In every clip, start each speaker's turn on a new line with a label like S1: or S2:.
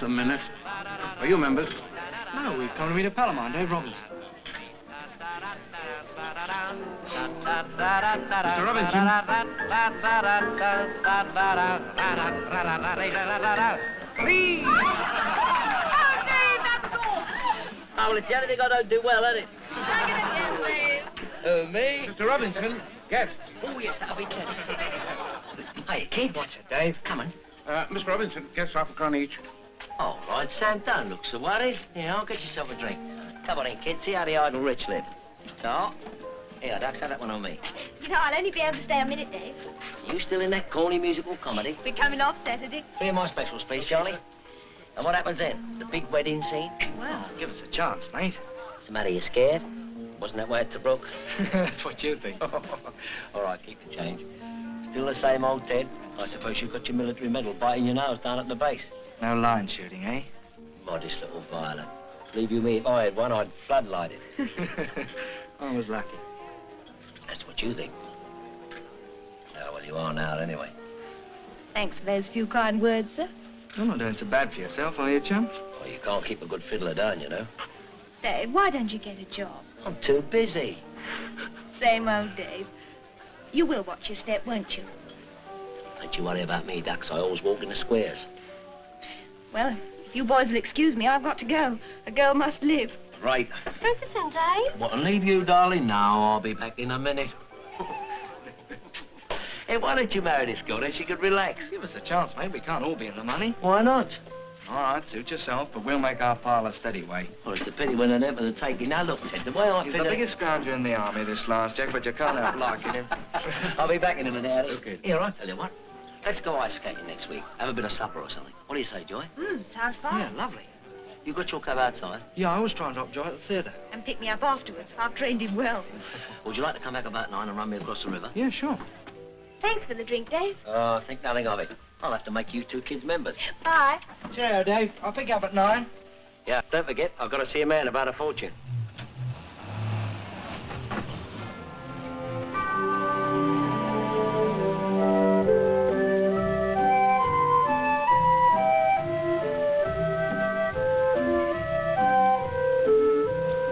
S1: a minute. Are you members?
S2: No, we've come to meet a pal of mine, Dave Robinson.
S1: Mr. Robinson.
S3: Oh, well, it's the only thing I don't do well, isn't it? Me?
S1: Mr. Robinson, guest.
S3: Oh, yes, that'll be ten. Hey, kids.
S2: What's it, Dave?
S3: Come on.
S1: Mr. Robinson, guests half a crown each.
S3: All right, Sam, don't look so worried. You know, get yourself a drink. Come on in, kids, see how the idle rich live. So, here, Ducks, have that one on me.
S4: You know, I'll only be able to stay a minute, Dave.
S3: You still in that corny musical comedy?
S4: We're coming off Saturday.
S3: 3 of my specials, please, Charlie. And what happens then? The big wedding scene?
S2: Well, give us a chance, mate.
S3: What's the matter, you scared? Wasn't that way at the brook?
S2: That's what you think.
S3: All right, keep the change. Still the same old Ted? I suppose you've got your military medal biting your nose down at the base.
S2: No line shooting, eh?
S3: Modest little violet. Believe you me, if I had one, I'd floodlight it.
S2: I was lucky.
S3: That's what you think. Oh, well, you are now, anyway.
S4: Thanks for those few kind words, sir.
S2: You're not doing so bad for yourself, are you, chum?
S3: Well, you can't keep a good fiddler down, you know.
S4: Dave, why don't you get a job?
S3: I'm too busy.
S4: Same old Dave. You will watch your step, won't you?
S3: Don't you worry about me, Ducks. I always walk in the squares.
S4: Well, if you boys will excuse me, I've got to go. A girl must live.
S3: Right.
S4: Breakfast soon, Dave.
S3: What, and leave you, darling? No, I'll be back in a minute. Hey, why don't you marry this girl, then she could relax?
S2: Give us a chance, mate. We can't all be in the money.
S3: Why not?
S2: All right, suit yourself, but we'll make our pile a steady way.
S3: Well, it's a pity when they're never the taking. Now, look, Ted, the way I
S2: He's
S3: feel...
S2: the biggest scrounger in the army, this last Jack, but you can't help liking him.
S3: I'll be back in a minute, Harry.
S2: Okay.
S3: Here, I'll tell you what. Let's go ice skating next week. Have a bit of supper or something. What do you say, Joy?
S4: Sounds fine.
S2: Yeah, lovely.
S3: You got your cab outside?
S2: Yeah, I was trying to drop Joy at the theatre.
S4: And pick me up afterwards. I've trained him well.
S3: Would you like to come back about 9 and run me across the river?
S2: Yeah, sure.
S4: Thanks for the drink, Dave.
S3: Oh, think nothing of it. I'll have to make you 2 kids members.
S4: Bye.
S2: Cheerio, Dave. I'll pick you up at 9.
S3: Yeah, don't forget, I've got to see a man about a fortune.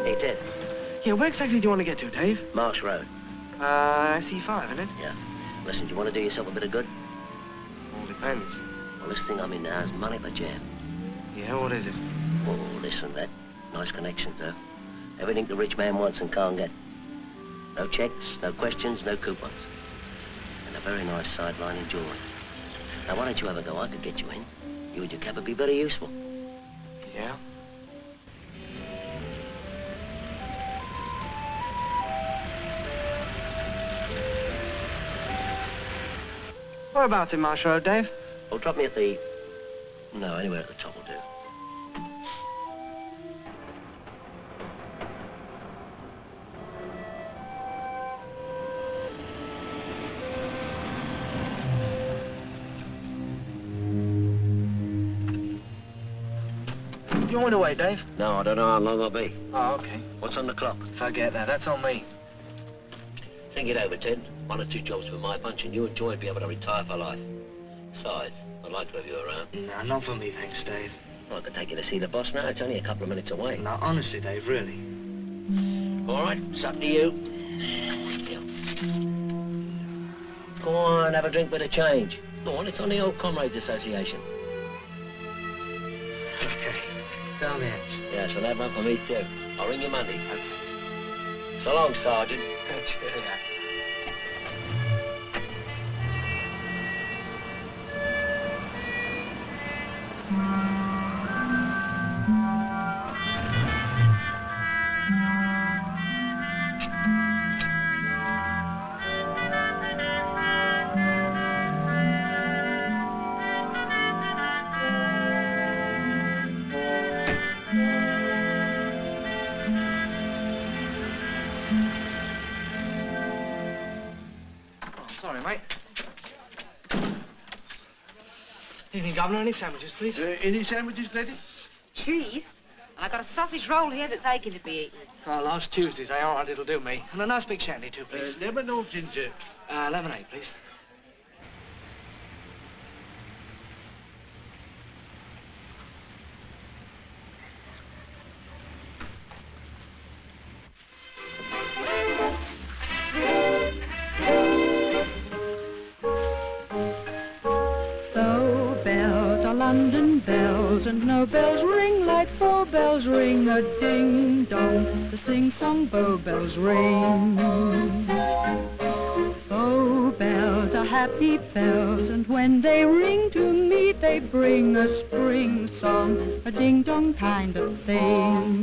S3: Hey, Ted.
S2: Yeah, where exactly do you want to get to, Dave?
S3: Marsh Road.
S2: SE5, isn't it?
S3: Yeah. Listen, do you want to do yourself a bit of good?
S2: All depends.
S3: Well, this thing I'm in now is money for jam.
S2: Yeah, what is it?
S3: Oh, listen, that. Nice connections, though. Everything the rich man wants and can't get. No checks, no questions, no coupons. And a very nice sideline in Joy. Now, why don't you have a go? I could get you in. You and your cab would be very useful.
S2: Yeah? Whereabouts in Marsh Road, Dave?
S3: Oh, drop me at the... No, anywhere at the top will do.
S2: You want to wait, Dave?
S3: No, I don't know how long I'll be.
S2: Oh, okay.
S3: What's on the clock?
S2: Forget that. That's on me.
S3: Think it over, Ted. 1 or 2 jobs for my bunch and you and Joy would be able to retire for life. Besides, I'd like to have you around.
S2: No, not for me, thanks, Dave.
S3: Well, I could take you to see the boss now. It's only a couple of minutes away.
S2: No, honestly, Dave, really.
S3: All right, it's up to you. Here. Go on, have a drink with a change. Go on, it's on the old Comrades Association.
S2: Okay. Down there.
S3: Yes, I'll have one for me too. I'll ring you Monday. So long, Sergeant.
S2: Cheerio. Sorry, mate. Evening, Governor. Any sandwiches, please?
S1: Any sandwiches, lady?
S4: Cheese? And I got a sausage roll here that's aching to be eaten.
S2: Oh, last Tuesday's, eh? All right, it'll do me. And a nice big shandy, too, please.
S1: Lemon or ginger?
S2: Lemonade, please.
S5: and no bells ring like Bow bells ring, a ding-dong, the sing-song Bow bells ring. Bow bells are happy bells, and when they ring to me, they bring a spring song, a ding-dong kind of thing.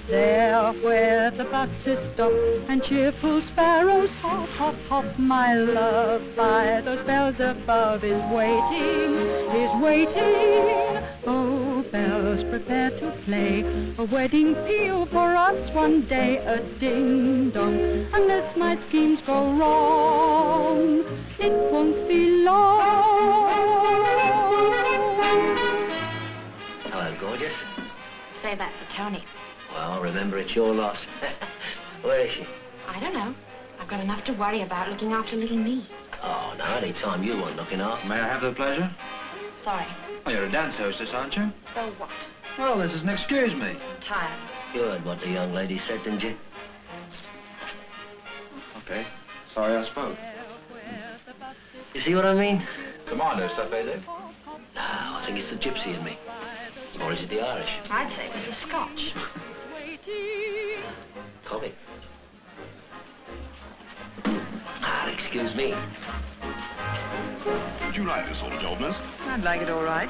S5: There where the buses stop and cheerful sparrows hop, hop, hop, my love by those bells above is waiting, is waiting. Oh, bells, prepare to play a wedding peal for us one day, a ding-dong. Unless my schemes go wrong, it won't be long.
S3: Hello, gorgeous.
S6: Say that for Tony.
S3: Well, remember, it's your loss. Where is she?
S6: I don't know. I've got enough to worry about looking after little me.
S3: Oh, no, any time you want looking after.
S1: May I have the pleasure?
S6: Sorry.
S1: Oh, you're a dance hostess, aren't you?
S6: So what?
S1: Well, this isn't excuse me.
S6: I'm tired.
S3: You heard what the young lady said, didn't you?
S1: Okay. Sorry I spoke.
S3: You see what I mean?
S1: Commando stuff, eh, Dave?
S3: No, I think it's the gypsy in me. Or is it the Irish?
S6: I'd say it was the Scotch.
S3: Comic. Ah, excuse me.
S7: Would you like this sort of job, miss?
S5: I'd like it all right.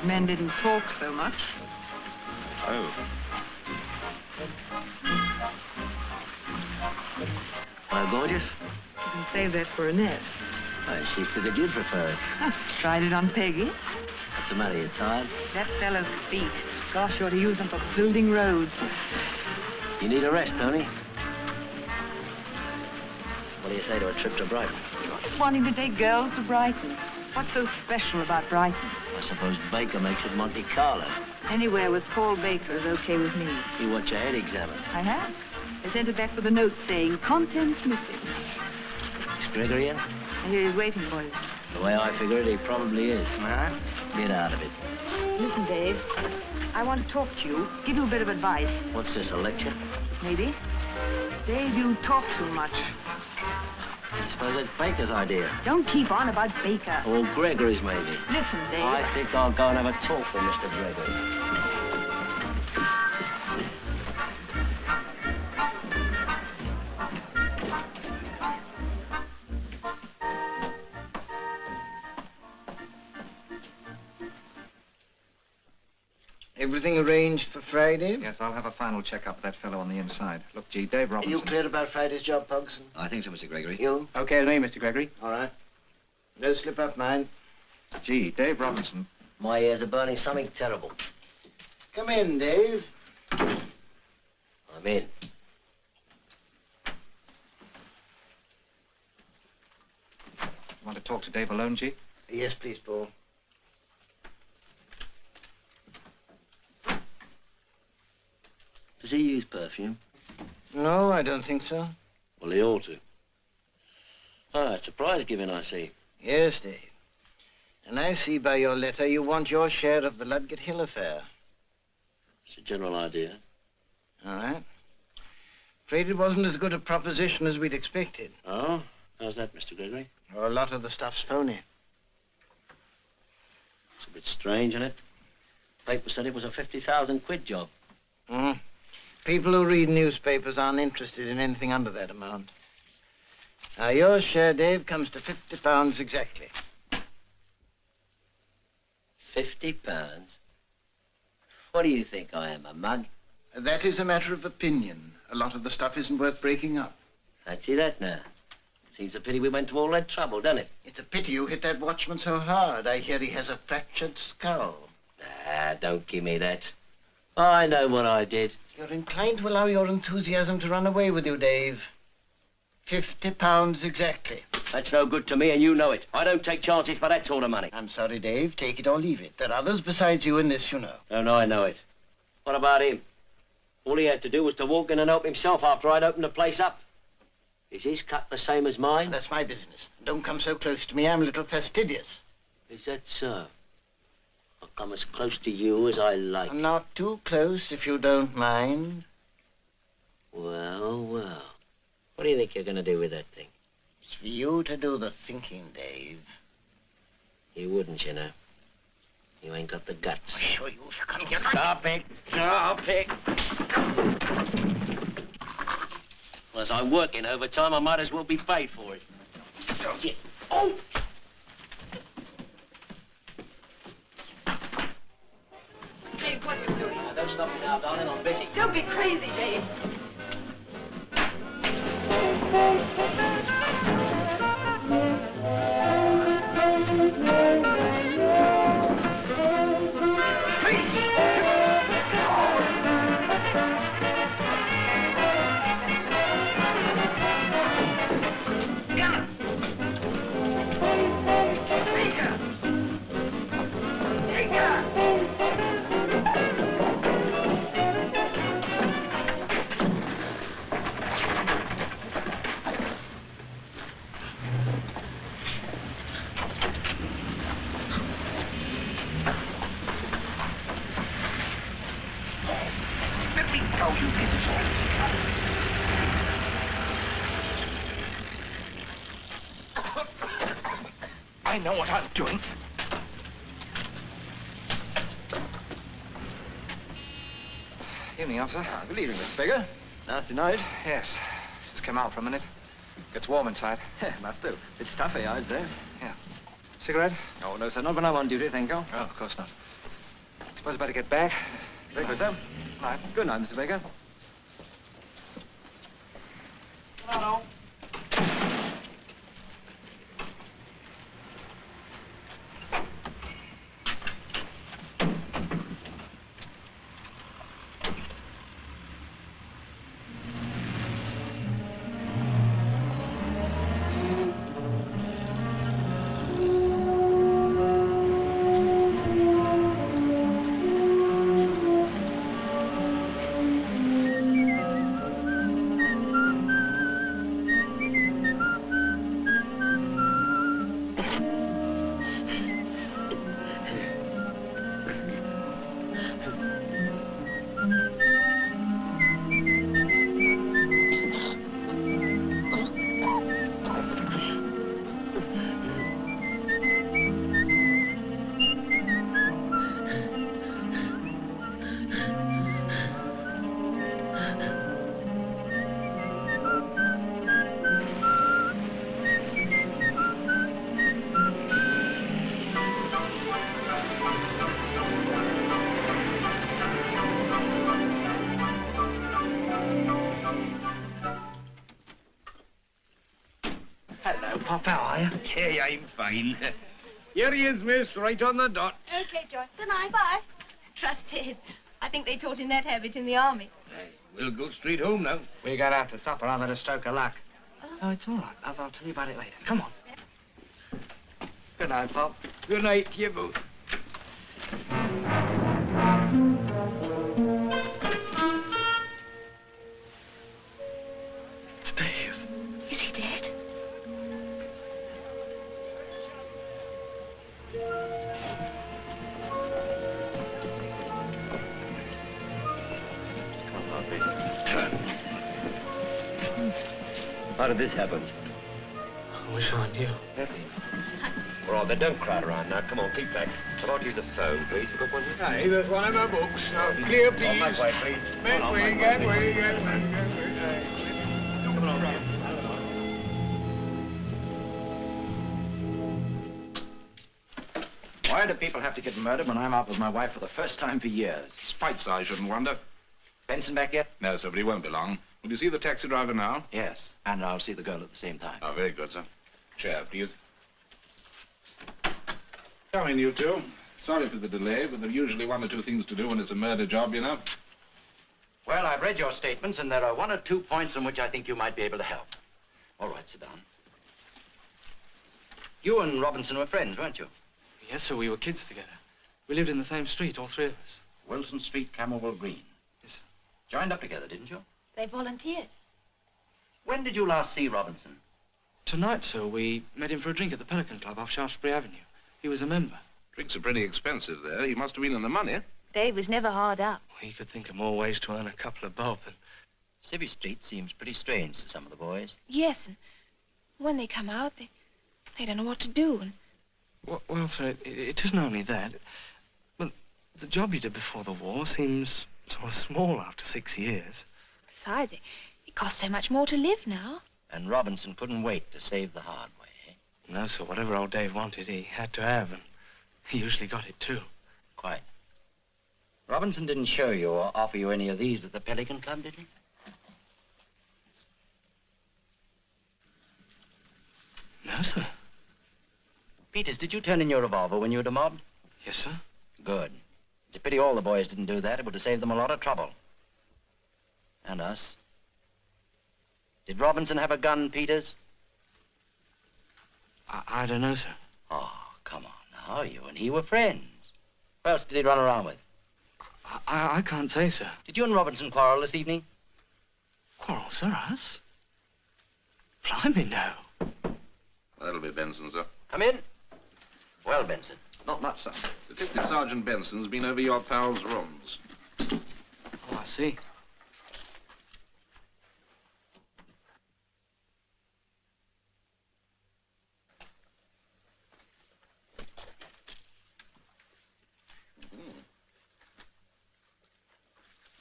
S5: Men didn't talk so much.
S7: Oh.
S3: Well, gorgeous?
S5: You can save that for Annette.
S3: I see. Figured you'd prefer it.
S5: Tried it on Peggy.
S3: What's the matter? You tired?
S5: That fellow's feet. Gosh, you ought to use them for building roads.
S3: You need a rest, Tony. What do you say to a trip to Brighton?
S5: Just wanting to take girls to Brighton. What's so special about Brighton?
S3: I suppose Baker makes it Monte Carlo.
S5: Anywhere with Paul Baker is okay with me.
S3: You want your head examined.
S5: I have. I sent it back with a note saying, contents missing.
S3: Is Gregory in?
S5: I hear he's waiting for you.
S3: The way I figure it, he probably is.
S1: May I?
S3: Get out of it.
S5: Listen, Dave. I want to talk to you, give you a bit of advice.
S3: What's this, a lecture?
S5: Maybe. Dave, you talk too much.
S3: I suppose that's Baker's idea.
S5: Don't keep on about Baker.
S3: Or Gregory's, maybe.
S5: Listen, Dave.
S3: I think I'll go and have a talk with Mr. Gregory.
S8: Everything arranged for Friday?
S1: Yes, I'll have a final check-up of that fellow on the inside. Look, gee, Dave
S3: Are
S1: Robinson.
S3: you clear about Friday's job, Pugson?
S1: I think so, Mr. Gregory.
S3: You?
S1: Okay with me, Mr. Gregory.
S8: All right. No slip up, mind.
S1: Gee, Dave Robinson.
S3: My ears are burning something terrible.
S8: Come in, Dave.
S3: I'm in.
S1: Want to talk to Dave alone, G?
S8: Yes, please, Paul.
S3: Does he use perfume?
S8: No, I don't think so.
S3: Well, he ought to. Ah, it's a prize giving, I see.
S8: Yes, Dave. And I see by your letter you want your share of the Ludgate Hill affair.
S3: It's a general idea.
S8: All right. Afraid it wasn't as good a proposition as we'd expected.
S3: Oh? How's that, Mr. Gregory?
S8: Oh, a lot of the stuff's phony.
S3: It's a bit strange, isn't it? Paper said it was a 50,000 quid job.
S8: People who read newspapers aren't interested in anything under that amount. Now, your share, Dave, comes to £50 exactly.
S3: £50? What do you think I am, a mug?
S8: That is a matter of opinion. A lot of the stuff isn't worth breaking up.
S3: Fancy that now. Seems a pity we went to all that trouble, doesn't it?
S8: It's a pity you hit that watchman so hard. I hear he has a fractured skull.
S3: Ah, don't give me that. I know what I did.
S8: You're inclined to allow your enthusiasm to run away with you, Dave. £50 exactly.
S3: That's no good to me, and you know it. I don't take chances for that sort of money.
S8: I'm sorry, Dave. Take it or leave it. There are others besides you in this, you know.
S3: Oh, no, I know it. What about him? All he had to do was to walk in and help himself after I'd opened the place up. Is his cut the same as mine?
S8: That's my business. Don't come so close to me. I'm a little fastidious.
S3: Is that so? I'll come as close to you as I like.
S8: I'm not too close, if you don't mind.
S3: Well, well. What do you think you're going to do with that thing?
S8: It's for you to do the thinking, Dave.
S3: You wouldn't, you know. You ain't got the guts.
S8: I'll show you if you come here. Stop it. Stop it.
S3: Well, as I'm working overtime, I might as well be paid for it. Yeah. Oh!
S4: Dave, what are you doing?
S3: Now, don't stop me now, darling. I'm busy.
S4: Don't be crazy, Dave.
S2: I know what I'm doing.
S1: Evening, officer.
S2: Good evening, Mr. Baker. Nasty night.
S1: Yes. Just came out for a minute. Gets warm inside.
S2: Must do. Bit stuffy, I'd say.
S1: Yeah. Cigarette?
S2: Oh, no, sir. Not when I'm on duty, thank you.
S1: Oh, of course not. Suppose I better get back.
S2: Very good, sir.
S1: Night.
S2: Good night, Mr. Baker. Hello.
S8: Pop, how are you?
S9: Hey, I'm fine. Here he is, miss, right on the dot.
S4: Okay, Joy. Good night. Bye. Trusted. I think they taught him that habit in the army.
S9: Hey, we'll go straight home now.
S1: We got out to supper. I've had a stroke of luck. Oh, it's all right. I'll tell you about it later. Come on. Good night, Pop.
S9: Good night to you both.
S8: It's Dave.
S4: Is he dead?
S9: How did this happen?
S8: I wish I knew.
S9: All right, then don't crowd around now. Come on, keep back. I'd like to use a phone, please. We've got one here. Hey, there's one of my books. Now, clear, please.
S7: Make way, please.
S9: Make way, get way, get way, get way. Come on,
S10: Why do people have to get murdered when I'm out with my wife for the first time for years?
S7: Spite, I shouldn't wonder.
S10: Benson back yet?
S7: No, sir, but he won't be long. Will you see the taxi driver now?
S10: Yes, and I'll see the girl at the same time.
S7: Oh, very good, sir. Chair, please. Come in, you two. Sorry for the delay, but there are usually one or two things to do when it's a murder job, you know.
S10: Well, I've read your statements, and there are 1 or 2 points on which I think you might be able to help. All right, sit down. You and Robinson were friends, weren't you?
S2: Yes, sir. We were kids together. We lived in the same street, all three of us.
S10: Wilson Street, Camberwell Green.
S2: Yes, sir.
S10: Joined up together, didn't you?
S4: They volunteered.
S10: When did you last see Robinson?
S2: Tonight, sir, we met him for a drink at the Pelican Club off Shaftesbury Avenue. He was a member.
S7: Drinks are pretty expensive there. He must have been in the money.
S4: Dave was never hard up.
S2: He could think of more ways to earn a couple of bob than...
S10: Civvy Street seems pretty strange to some of the boys.
S6: Yes, and when they come out, they don't know what to do. And
S2: Well, sir, it isn't only that. The job you did before the war seems sort of small after 6 years.
S4: Besides, it costs so much more to live now.
S10: And Robinson couldn't wait to save the hard way, eh?
S2: No, sir. Whatever old Dave wanted, he had to have, and he usually got it, too.
S10: Quite. Robinson didn't show you or offer you any of these at the Pelican Club, did he?
S2: No, sir.
S10: Peters, did you turn in your revolver when you were mobbed?
S2: Yes, sir.
S10: Good. It's a pity all the boys didn't do that. It would have saved them a lot of trouble. And us. Did Robinson have a gun, Peters?
S2: I don't know, sir.
S10: Oh, come on now. You and he were friends. What else did he run around with?
S2: I can't say, sir.
S10: Did you and Robinson quarrel this evening?
S2: Quarrel, sir, us? Blimey, no.
S7: That'll be Benson, sir.
S10: Come in. Well, Benson.
S7: Not much, sir. Detective Sergeant Benson's been over your pal's rooms.
S2: Oh, I see.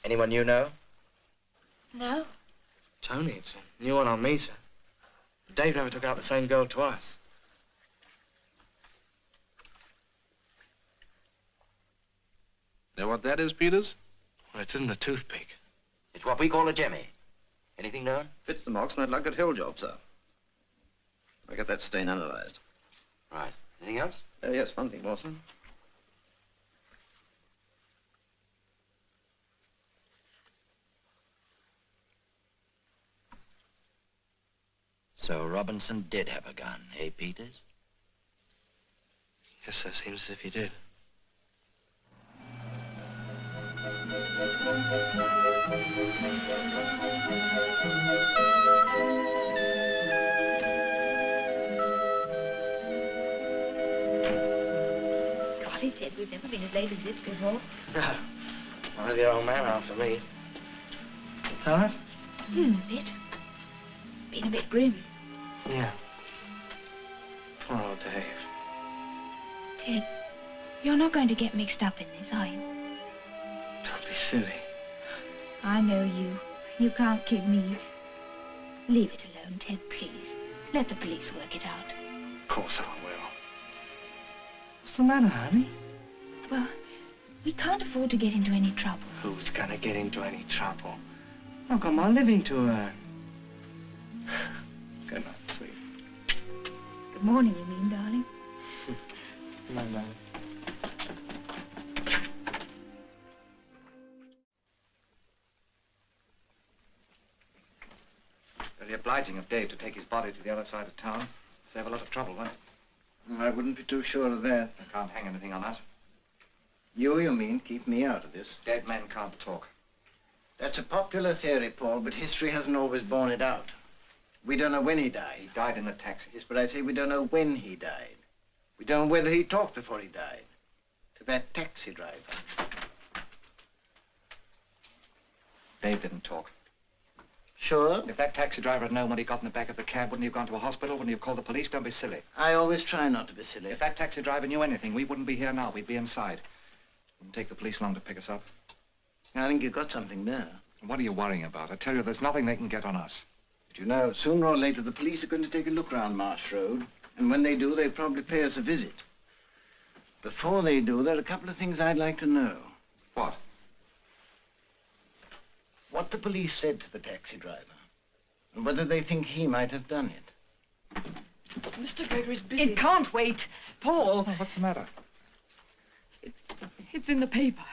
S10: Anyone you know?
S4: No.
S2: Tony, it's a new one on me, sir. Dave never took out the same girl twice.
S7: Know what that is, Peters?
S2: Well, it isn't a toothpick.
S10: It's what we call a jemmy. Anything known?
S11: Fits the marks on that Luggett Hill job, sir. I get that stain analyzed.
S10: Right. Anything else?
S11: Yes, one thing more, sir.
S10: So Robinson did have a gun, eh, Peters?
S2: Yes, sir. Seems as if he did.
S4: Golly, Ted, we've never been as late as this before.
S2: No. I'll have your old man after me. Tired?
S4: A bit. Been a bit grim.
S2: Yeah. Poor old Dave.
S4: Ted, you're not going to get mixed up in this, are you?
S2: Don't be silly.
S4: I know you. You can't kid me. Leave it alone, Ted, please. Let the police work it out.
S2: Of course I will. What's the matter, honey?
S4: Well, we can't afford to get into any trouble.
S2: Who's gonna get into any trouble? I've got my living to earn. Good night, sweet.
S4: Good morning, you mean, darling?
S2: My man.
S11: Very obliging of Dave to take his body to the other side of town. Save a lot of trouble, won't it?
S8: I wouldn't be too sure of that.
S11: I can't hang anything on us.
S8: You mean, keep me out of this.
S11: Dead men can't talk.
S8: That's a popular theory, Paul, but history hasn't always borne it out. We don't know when he died.
S11: He died in the taxi.
S8: Yes, but I say we don't know when he died. We don't know whether he talked before he died. To that taxi driver.
S11: Dave didn't talk.
S8: Sure?
S11: If that taxi driver had known when he got in the back of the cab, wouldn't he have gone to a hospital? Wouldn't he have called the police? Don't be silly.
S8: I always try not to be silly.
S11: If that taxi driver knew anything, we wouldn't be here now. We'd be inside. Wouldn't take the police long to pick us up.
S8: I think you got something there.
S11: What are you worrying about? I tell you, there's nothing they can get on us.
S8: But you know, sooner or later, the police are going to take a look round Marsh Road. And when they do, they'll probably pay us a visit. Before they do, there are a couple of things I'd like to know.
S11: What?
S8: What the police said to the taxi driver. And whether they think he might have done it.
S12: Mr. Gregory's busy.
S13: It can't wait. Paul.
S11: Oh, what's the matter?
S12: It's in the paper.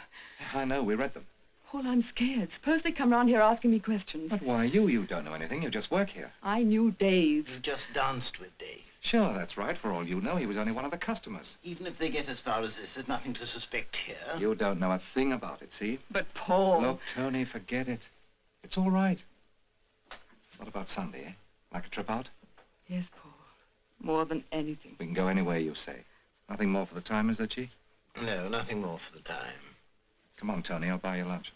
S11: I know, we read them.
S12: Paul, I'm scared. Suppose they come round here asking me questions.
S11: But why you? You don't know anything. You just work here.
S12: I knew Dave.
S8: You just danced with Dave.
S11: Sure, that's right. For all you know, he was only one of the customers.
S8: Even if they get as far as this, there's nothing to suspect here.
S11: You don't know a thing about it, see?
S12: But, Paul...
S11: Look, Tony, forget it. It's all right. What about Sunday, eh? Like a trip out?
S12: Yes, Paul. More than anything.
S11: We can go anywhere you say. Nothing more for the time, is there, Chief?
S8: No, nothing more for the time.
S11: Come on, Tony, I'll buy you lunch.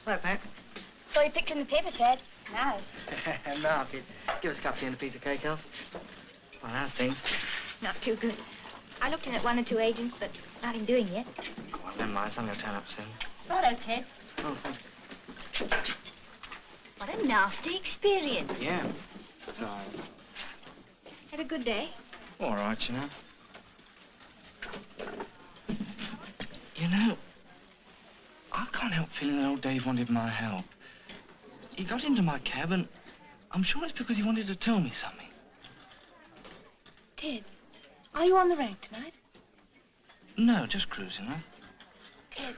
S1: Hello, Pat.
S4: So you picked in the paper, Ted. Nice.
S1: No, kid. Give us a cup of tea and a piece of cake, Elf. Well, how's things?
S4: Not too good. I looked in at 1 or 2 agents, but nothing doing yet.
S1: Well, never mind. Something will turn up soon.
S4: Righto, Ted.
S1: Oh, thank you.
S4: What a nasty experience.
S1: Yeah.
S4: Had a good day?
S1: All right, you know. You know, I can't help feeling that old Dave wanted my help. He got into my cab, and I'm sure it's because he wanted to tell me something.
S6: Ted, are you on the road tonight?
S1: No, just cruising, love.
S6: Ted,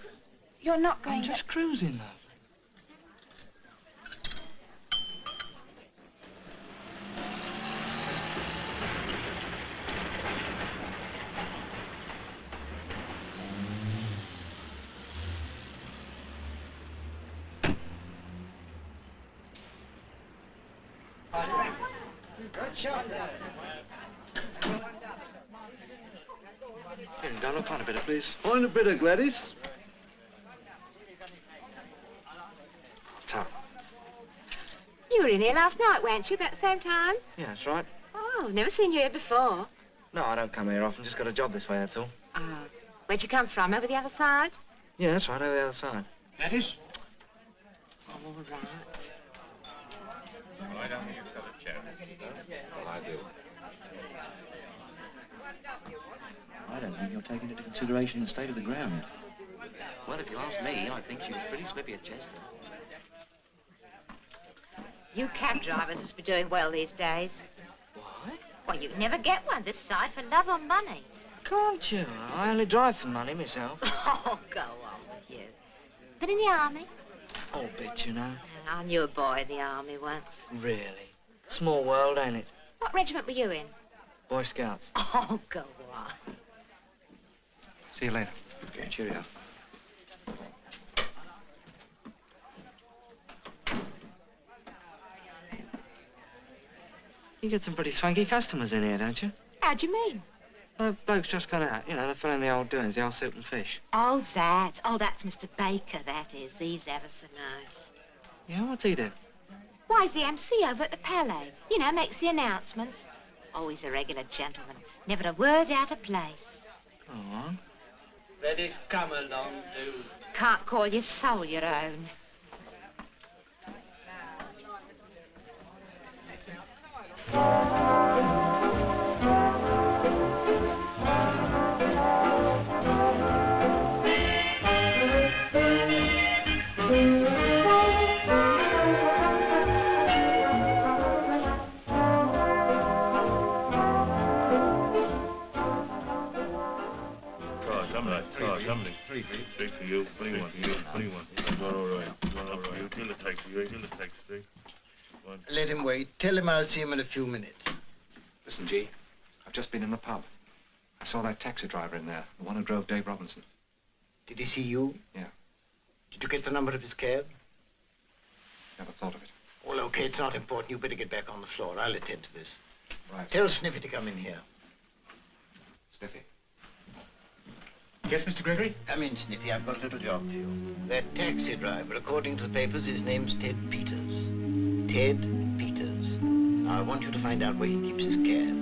S6: you're not going
S1: I'm just cruising, love.
S8: Good shot there.
S1: Here, Donald, find a bit of, please.
S8: Find a bit of Gladys.
S1: Tom.
S6: You were in here last night, weren't you, about the same time?
S1: Yeah, that's right.
S6: Oh, I've never seen you here before.
S1: No, I don't come here often. Just got a job this way, that's all.
S6: Where'd you come from? Over the other side?
S1: Yeah, that's right, over the other side.
S8: Gladys?
S6: All right.
S9: I don't think it's got a chance. Well, I do.
S10: I don't think you're taking into consideration the state of the ground.
S3: Well, if you ask me, I think she was pretty slippy at Chester.
S4: You cab drivers must be doing well these days.
S1: What?
S4: Well, you never get one this side for love or money.
S1: Can't you? I only drive for money myself.
S4: Oh, go on with you. Been in the army?
S1: Oh, bit, you know.
S4: I knew a boy in the army once.
S1: Really? Small world, ain't it?
S4: What regiment were you in?
S1: Boy Scouts.
S4: Oh, go on.
S11: See you later. Okay, cheerio.
S1: You get some pretty swanky customers in here, don't you?
S6: How do you mean?
S1: The bloke's just got out. You know, the fellow in the old doings, the old soup and fish.
S4: Oh, that. Oh, that's Mr. Baker, that is. He's ever so nice.
S1: Yeah, what's he do?
S4: Why, he's the MC over at the Palais. You know, makes the announcements. Oh, he's a regular gentleman. Never a word out of place.
S1: Go on.
S8: Gladys, come along, do.
S4: Can't call your soul your own.
S9: Three for you, 21 for you, 21. All right. All right. In the taxi, in the taxi. One.
S8: Let him wait. Tell him I'll see him in a few minutes.
S11: Listen, G, I've just been in the pub. I saw that taxi driver in there, the one who drove Dave Robinson.
S8: Did he see you?
S11: Yeah.
S8: Did you get the number of his cab?
S11: Never thought of it.
S8: Well, okay, it's not important. You better get back on the floor. I'll attend to this.
S11: Right.
S8: Tell Sniffy to come in here.
S11: Sniffy. Yes, Mr. Gregory?
S8: Come in, Sniffy. I've got a little job for you. That taxi driver, according to the papers, his name's Ted Peters. Ted Peters. Now, I want you to find out where he keeps his cab.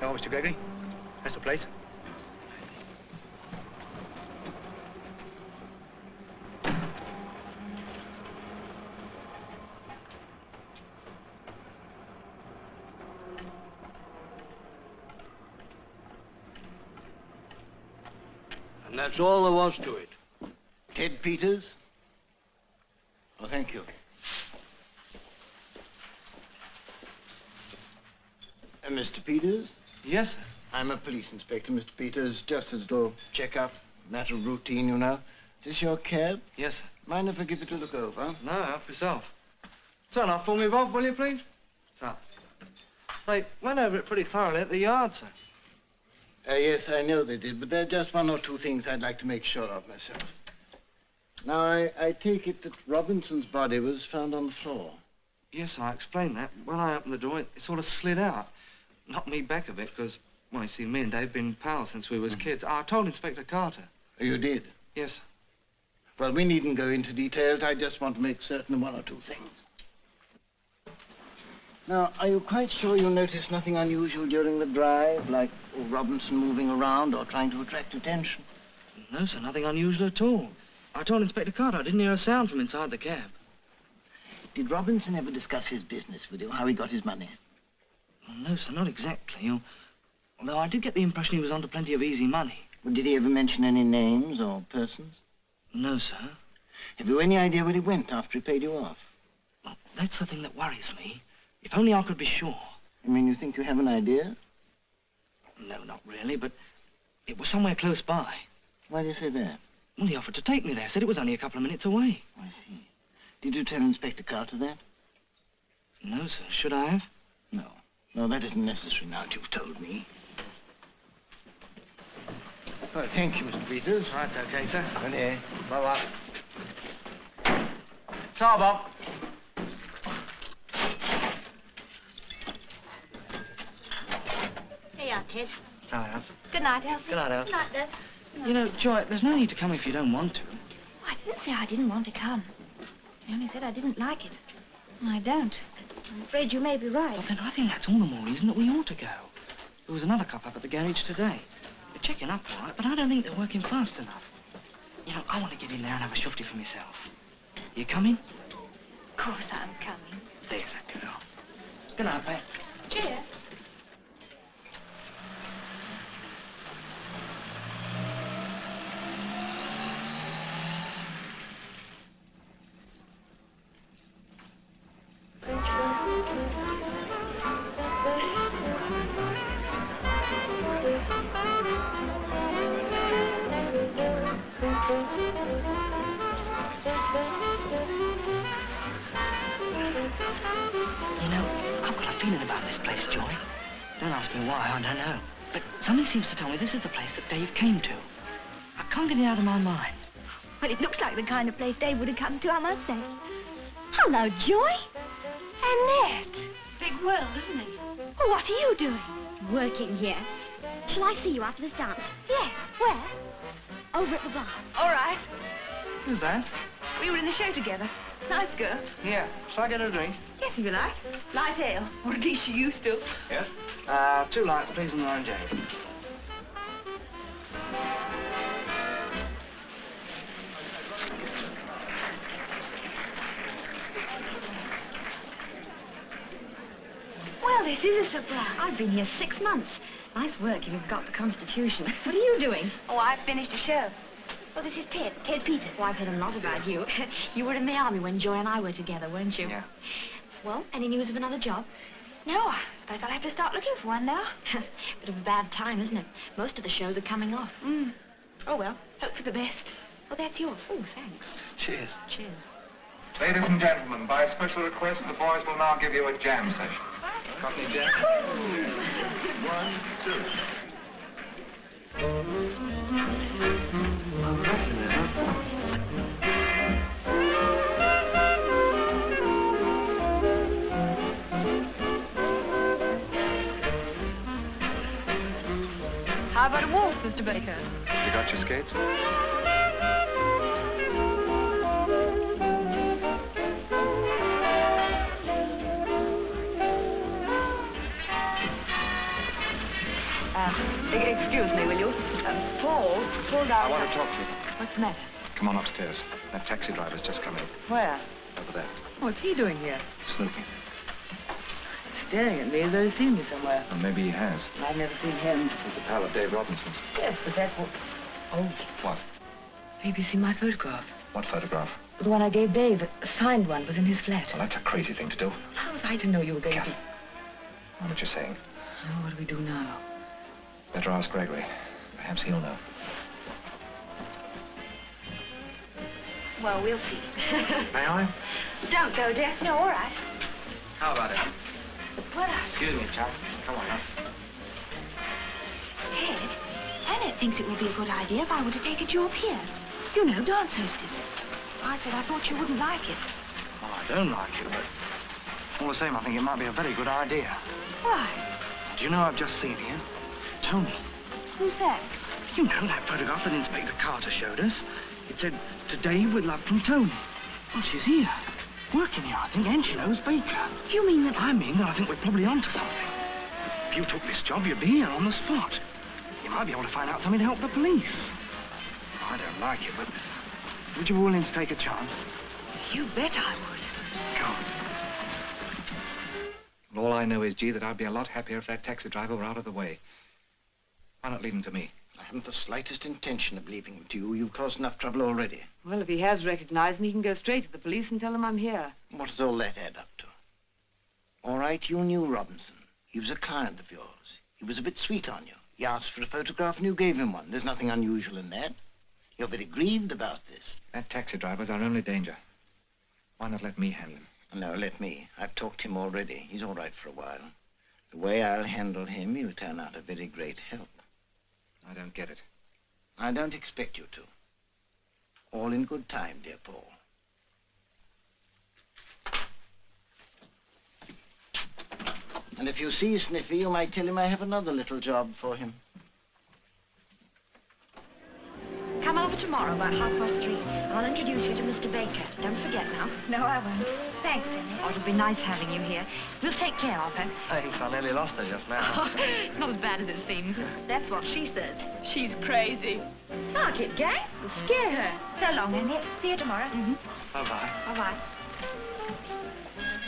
S11: Hello, Mr. Gregory. That's the place.
S8: And that's all there was to it. Ted Peters? Oh, thank you. Mr. Peters?
S1: Yes, sir.
S8: I'm a police inspector, Mr. Peters. Just a little check-up, matter of routine, you know. Is this your cab?
S1: Yes, sir.
S8: Mind if I give it a look over?
S1: No, help yourself. Turn off for me, Bob, will you, please? What's up? They went over it pretty thoroughly at the yard, sir.
S8: Yes, I know they did, but there are just one or two things I'd like to make sure of myself. Now, I take it that Robinson's body was found on the floor.
S2: Yes, I explained that. When I opened the door, it sort of slid out. Knocked me back a bit, because, well, you see, me and Dave been pals since we was kids. I told Inspector Carter.
S8: You did?
S2: Yes.
S8: Well, we needn't go into details. I just want to make certain of one or two things. Now, are you quite sure you noticed nothing unusual during the drive, like Robinson moving around or trying to attract attention?
S2: No, sir, nothing unusual at all. I told Inspector Carter I didn't hear a sound from inside the cab.
S8: Did Robinson ever discuss his business with you, how he got his money?
S2: Well, no, sir, not exactly. Although I did get the impression he was onto plenty of easy money.
S8: Well, did he ever mention any names or persons?
S2: No, sir.
S8: Have you any idea where he went after he paid you off?
S2: Well, that's the thing that worries me. If only I could be sure.
S8: You mean you think you have an idea?
S2: No, not really, but it was somewhere close by.
S8: Why do you say that?
S2: Well, he offered to take me there, said it was only a couple of minutes away.
S8: I see. Did you tell Inspector Carter that?
S2: No, sir. Should I have?
S8: No. No, that isn't necessary now that you've told me. Well, thank you, Mr. Peters.
S2: That's okay, sir.
S8: And here.
S2: Bye-bye. Ta, Bob.
S14: Hey, Ted.
S2: Hi, Elsa.
S14: Good night, Elsie.
S2: Good night, Elsa.
S14: Good night, Dad.
S2: You know, Joy, there's no need to come if you don't want to.
S4: Oh, I didn't say I didn't want to come. I only said I didn't like it. And I don't. I'm afraid you may be right.
S2: Well, then I think that's all the more reason that we ought to go. There was another cop up at the garage today. They're checking up all right, but I don't think they're working fast enough. You know, I want to get in there and have a shufty for myself. You coming?
S4: Of course I'm coming.
S2: There's that girl. Good night, Pat.
S4: Cheers.
S2: Why, I don't know. But something seems to tell me this is the place that Dave came to. I can't get it out of my mind.
S4: Well, it looks like the kind of place Dave would have come to, I must say. Hello, Joy. Annette.
S6: Big world, isn't it?
S4: Well, what are you doing?
S14: Working here. Shall I see you after this dance?
S4: Yes. Where?
S14: Over at the bar.
S6: All right.
S2: Who's that?
S6: We were in the show together. Nice girl.
S2: Yeah. Shall I get her a drink?
S6: Yes, if you like. Light ale. Or at least she used to.
S2: Yes? 2 lights, please, and orange ale.
S6: Well, this is a surprise. I've been here 6 months. Nice work, you've got the Constitution. What are you doing?
S14: Oh, I finished a show. Oh, this is Ted Peters.
S6: Oh, I've heard a lot about you. You were in the army when Joy and I were together, weren't you?
S2: Yeah.
S14: Well, any news of another job?
S6: No, I suppose I'll have to start looking for one now. Bit of a bad time, isn't it? Most of the shows are coming off. Oh, well, hope for the best. Oh, that's yours. Oh, thanks.
S2: Cheers.
S6: Cheers.
S11: Ladies and gentlemen, by special request, the boys will now give you a jam session. Got any jam? 1, 2.
S12: How about a waltz, Mr. Baker?
S11: You got your skates?
S12: Excuse me, will you? Paul pulled out...
S11: I want to talk to you.
S12: What's the matter?
S11: Come on upstairs. That taxi driver's just come in.
S12: Where?
S11: Over there.
S12: What's he doing here?
S11: Snooping.
S12: Staring at me as though he's seen me somewhere.
S11: Well, maybe he has.
S12: I've never seen him.
S11: He's a pal of Dave Robinson's.
S12: Yes, but that was... Oh,
S11: What?
S12: maybe you see my photograph.
S11: What photograph?
S12: The one I gave Dave, a signed one, was in his flat.
S11: Well, that's a crazy thing to do.
S12: How was I to know you were going to be...
S11: What are you saying?
S12: Oh, what do we do now?
S11: Better ask Gregory. Perhaps he'll know.
S6: Well, we'll see.
S11: May I?
S6: Don't go, dear. No, all right.
S2: How about it?
S6: What?
S2: Excuse me, chap. Come on, huh?
S4: Ted, Annette thinks it would be a good idea if I were to take a job here. You know, dance hostess. I said I thought you wouldn't like it.
S2: Well, I don't like it, but... All the same, I think it might be a very good idea.
S6: Why?
S2: Do you know I've just seen here? Tony.
S6: Who's that?
S2: You know that photograph that Inspector Carter showed us? It said, "To Dave with love from Tony." Well, she's here. Working here, I think, and she knows Baker.
S6: You mean that...
S2: I mean that I think we're probably onto something. If you took this job, you'd be here on the spot. You might be able to find out something to help the police. I don't like it, but would you be willing to take a chance?
S6: You bet I would.
S2: Go.
S7: All I know is, G, that I'd be a lot happier if that taxi driver were out of the way. Why not leave him to me?
S8: I haven't the slightest intention of leaving him to you. You've caused enough trouble already.
S12: Well, if he has recognized me, he can go straight to the police and tell them I'm here.
S8: What does all that add up to? All right, you knew Robinson. He was a client of yours. He was a bit sweet on you. He asked for a photograph and you gave him one. There's nothing unusual in that. You're very grieved about this.
S7: That taxi driver's our only danger. Why not let me handle him?
S8: No, let me. I've talked to him already. He's all right for a while. The way I'll handle him, he'll turn out a very great help.
S7: I don't get it.
S8: I don't expect you to. All in good time, dear Paul. And if you see Sniffy, you might tell him I have another little job for him.
S6: Come over tomorrow about 3:30. I'll introduce you to Mr. Baker. Don't forget now. No, I won't. Thanks, Emmy. Oh, it'll be nice having you here. We'll take care of her.
S2: Thanks, I nearly lost her just now.
S6: Not as bad as it seems. That's what she says.
S12: She's crazy.
S6: Knock it, gang. We'll scare her. So long, Annette. See you tomorrow. Mm-hmm.
S2: Bye-bye.
S6: Bye-bye.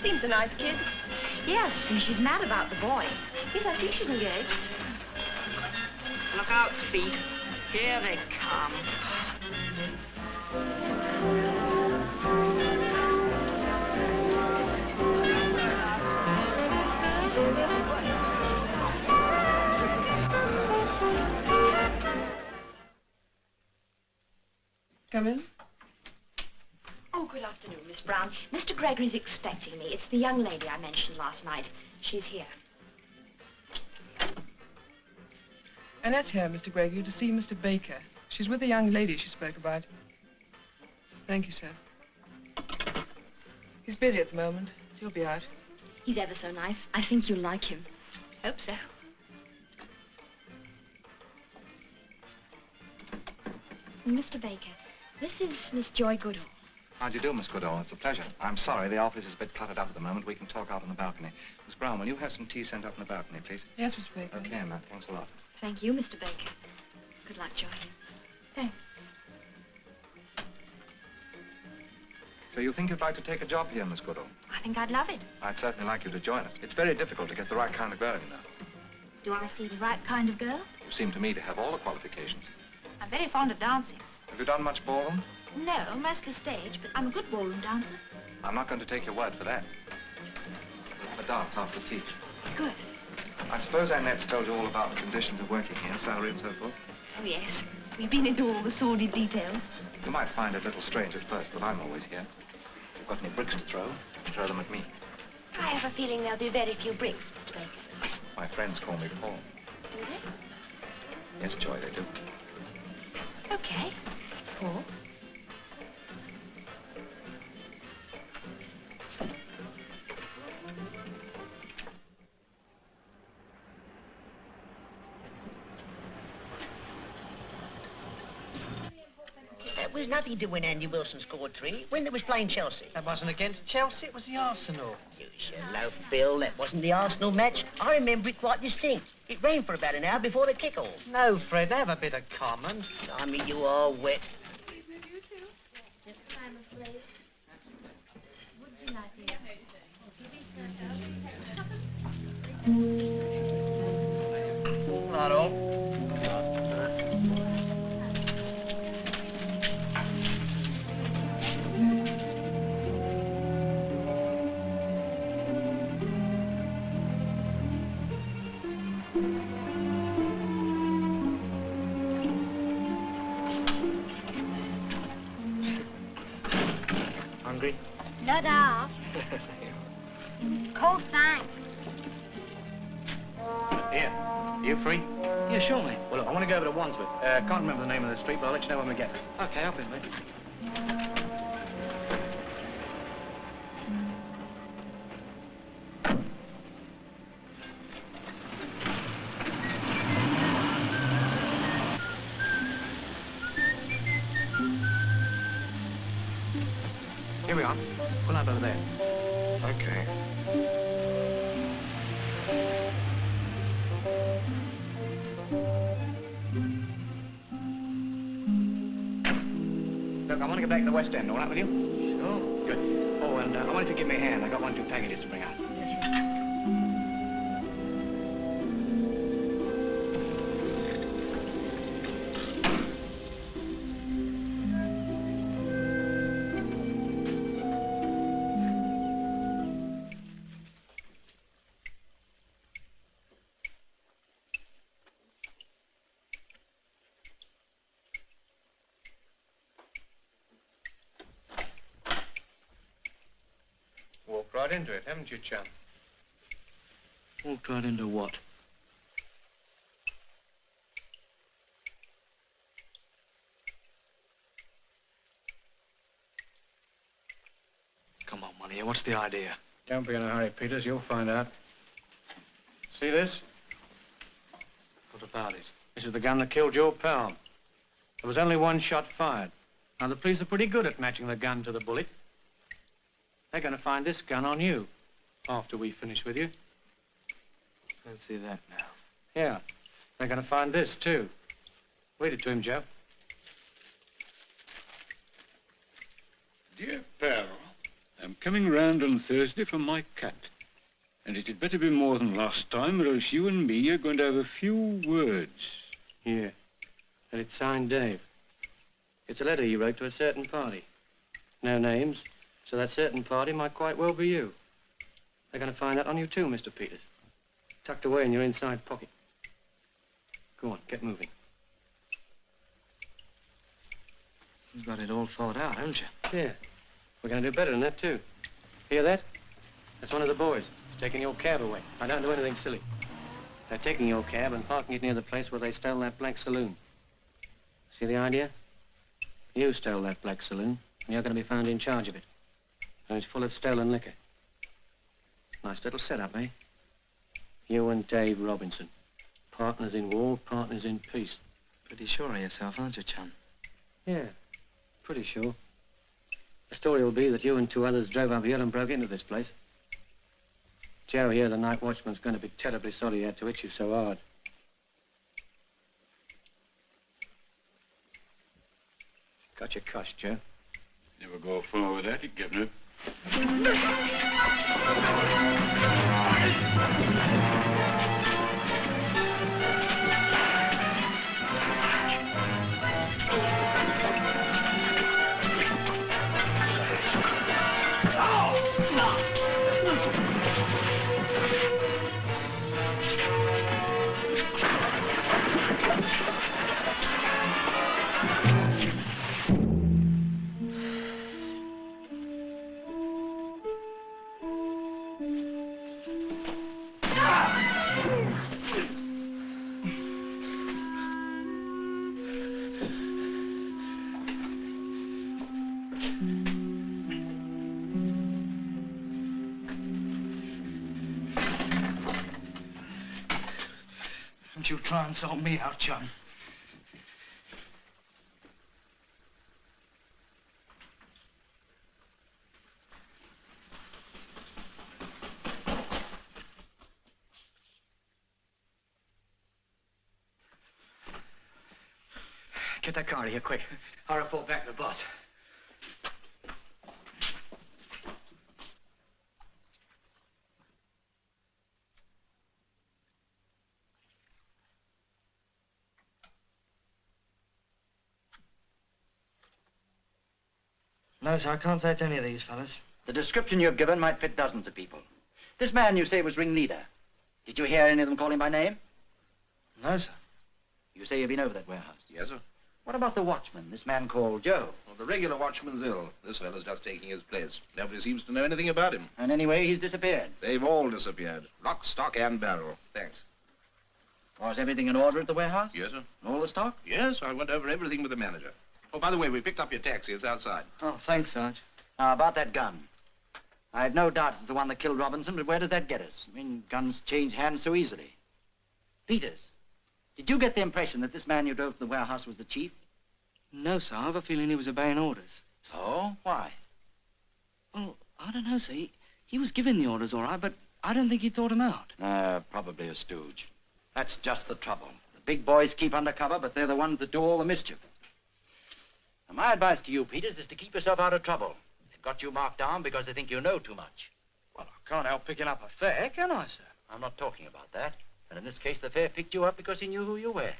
S12: Seems a nice kid.
S6: Yes, and she's mad about the boy. Yes, I think she's engaged.
S12: Look out, feet. Here they come. Come in.
S6: Oh, good afternoon, Miss Brown. Mr. Gregory's expecting me. It's the young lady I mentioned last night. She's here.
S12: Annette's here, Mr. Gregory, to see Mr. Baker. She's with the young lady she spoke about. Thank you, sir. He's busy at the moment. He'll be out.
S6: He's ever so nice. I think you'll like him. Hope so. Mr. Baker, this is Miss Joy Goodall.
S7: How do you do, Miss Goodall? It's a pleasure. I'm sorry, the office is a bit cluttered up at the moment. We can talk out on the balcony. Miss Brown, will you have some tea sent up on the balcony, please?
S12: Yes, Mr. Baker.
S7: Okay, Matt. Thanks a lot.
S6: Thank you, Mr. Baker. Good luck, Joy. Thanks.
S7: So you think you'd like to take a job here, Miss Goodall?
S6: I think I'd love it.
S7: I'd certainly like you to join us. It's very difficult to get the right kind of girl, you know.
S6: Do I see the right kind of girl?
S7: You seem to me to have all the qualifications.
S6: I'm very fond of dancing.
S7: Have you done much ballroom?
S6: No, mostly stage, but I'm a good ballroom dancer.
S7: I'm not going to take your word for that. We'll have a dance after tea.
S6: Good.
S7: I suppose Annette's told you all about the conditions of working here, salary and so forth?
S6: Oh, yes. We've been into all the sordid details.
S7: You might find it a little strange at first, but I'm always here. If you've got any bricks to throw them at me.
S6: I have a feeling there'll be very few bricks, Mr. Baker.
S7: My friends call me Paul.
S6: Do they?
S7: Yes, Joy, they do.
S6: Okay. Paul.
S3: That was nothing to when Andy Wilson scored 3, when they was playing Chelsea.
S2: That wasn't against Chelsea, it was the Arsenal.
S3: You should loaf, Bill. That wasn't the Arsenal match. I remember it quite distinct. It rained for about an hour before the kick-off.
S2: No, Fred, have a bit of common.
S3: I mean, you are wet.
S4: Excuse me, you two. Just a moment, please. Would you like the
S2: Not all. Hungry?
S14: Not off. Cold thanks.
S2: Here. You free?
S10: Yeah, sure, mate.
S2: Well, look, I want to go over to Wandsworth. Can't remember the name of the street, but I'll let you know when we get there.
S10: Okay, up in, mate.
S2: up. Pull up over there.
S11: Okay.
S2: Look, I want to get back to the West End. All right with you? Sure. Good. Oh, and I want you to give me a hand. I got 1 or 2 packages to bring out.
S11: Walked right into it, haven't you, chum?
S2: Walked right into what? Come on, Money. What's the idea?
S11: Don't be in a hurry, Peters. You'll find out. See this?
S2: What about it?
S11: This is the gun that killed your pal. There was only 1 shot fired. Now, the police are pretty good at matching the gun to the bullet. They're going to find this gun on you after we finish with you.
S2: Let's see that now.
S11: Yeah. They're going to find this, too. Read it to him, Joe.
S15: Dear pal, I'm coming round on Thursday for my cat. And it had better be more than last time, or else you and me are going to have a few words.
S11: Here. And it's signed Dave. It's a letter he wrote to a certain party. No names, so that certain party might quite well be you. They're going to find that on you too, Mr. Peters. Tucked away in your inside pocket. Go on, get moving.
S2: You've got it all thought out, haven't you?
S11: Yeah. We're going to do better than that, too. Hear that? That's one of the boys. He's taking your cab away. I don't do anything silly. They're taking your cab and parking it near the place where they stole that black saloon. See the idea? You stole that black saloon, and you're going to be found in charge of it. And it's full of stolen liquor. Nice little setup, eh? You and Dave Robinson. Partners in war, partners in peace.
S2: Pretty sure of yourself, aren't you, chum?
S11: Yeah, pretty sure. The story will be that you and 2 others drove up here and broke into this place. Joe here, the night watchman's going to be terribly sorry he had to hit you so hard. Got your cuss, Joe.
S15: Never go far with that, Governor.
S2: Don't you try and sort me out, chum. Get that car out of here, quick. I'll report back to the boss. No, sir, I can't say it's any of these fellas.
S10: The description you've given might fit dozens of people. This man you say was ringleader. Did you hear any of them call him by name?
S2: No, sir.
S10: You say you've been over that warehouse.
S9: Yes, sir.
S10: What about the watchman, this man called Joe?
S9: Well, the regular watchman's ill. This fellow's just taking his place. Nobody seems to know anything about him.
S10: And anyway, he's disappeared.
S9: They've all disappeared. Lock, stock, and barrel. Thanks.
S10: Was everything in order at the warehouse?
S9: Yes, sir.
S10: All the stock?
S9: Yes, I went over everything with the manager. Oh, by the way, we picked up your taxi. It's outside.
S2: Oh, thanks, Sarge.
S10: Now, about that gun. I have no doubt it's the one that killed Robinson, but where does that get us? I mean, guns change hands so easily. Peters, did you get the impression that this man you drove to the warehouse was the chief?
S2: No, sir. I have a feeling he was obeying orders.
S10: So? Why?
S2: Well, I don't know, see. He was giving the orders all right, but I don't think he thought them out.
S10: Probably a stooge. That's just the trouble. The big boys keep undercover, but they're the ones that do all the mischief. Now, my advice to you, Peters, is to keep yourself out of trouble. They've got you marked down because they think you know too much.
S2: Well, I can't help picking up a fare, can I, sir?
S10: I'm not talking about that. And in this case, the fare picked you up because he knew who you were.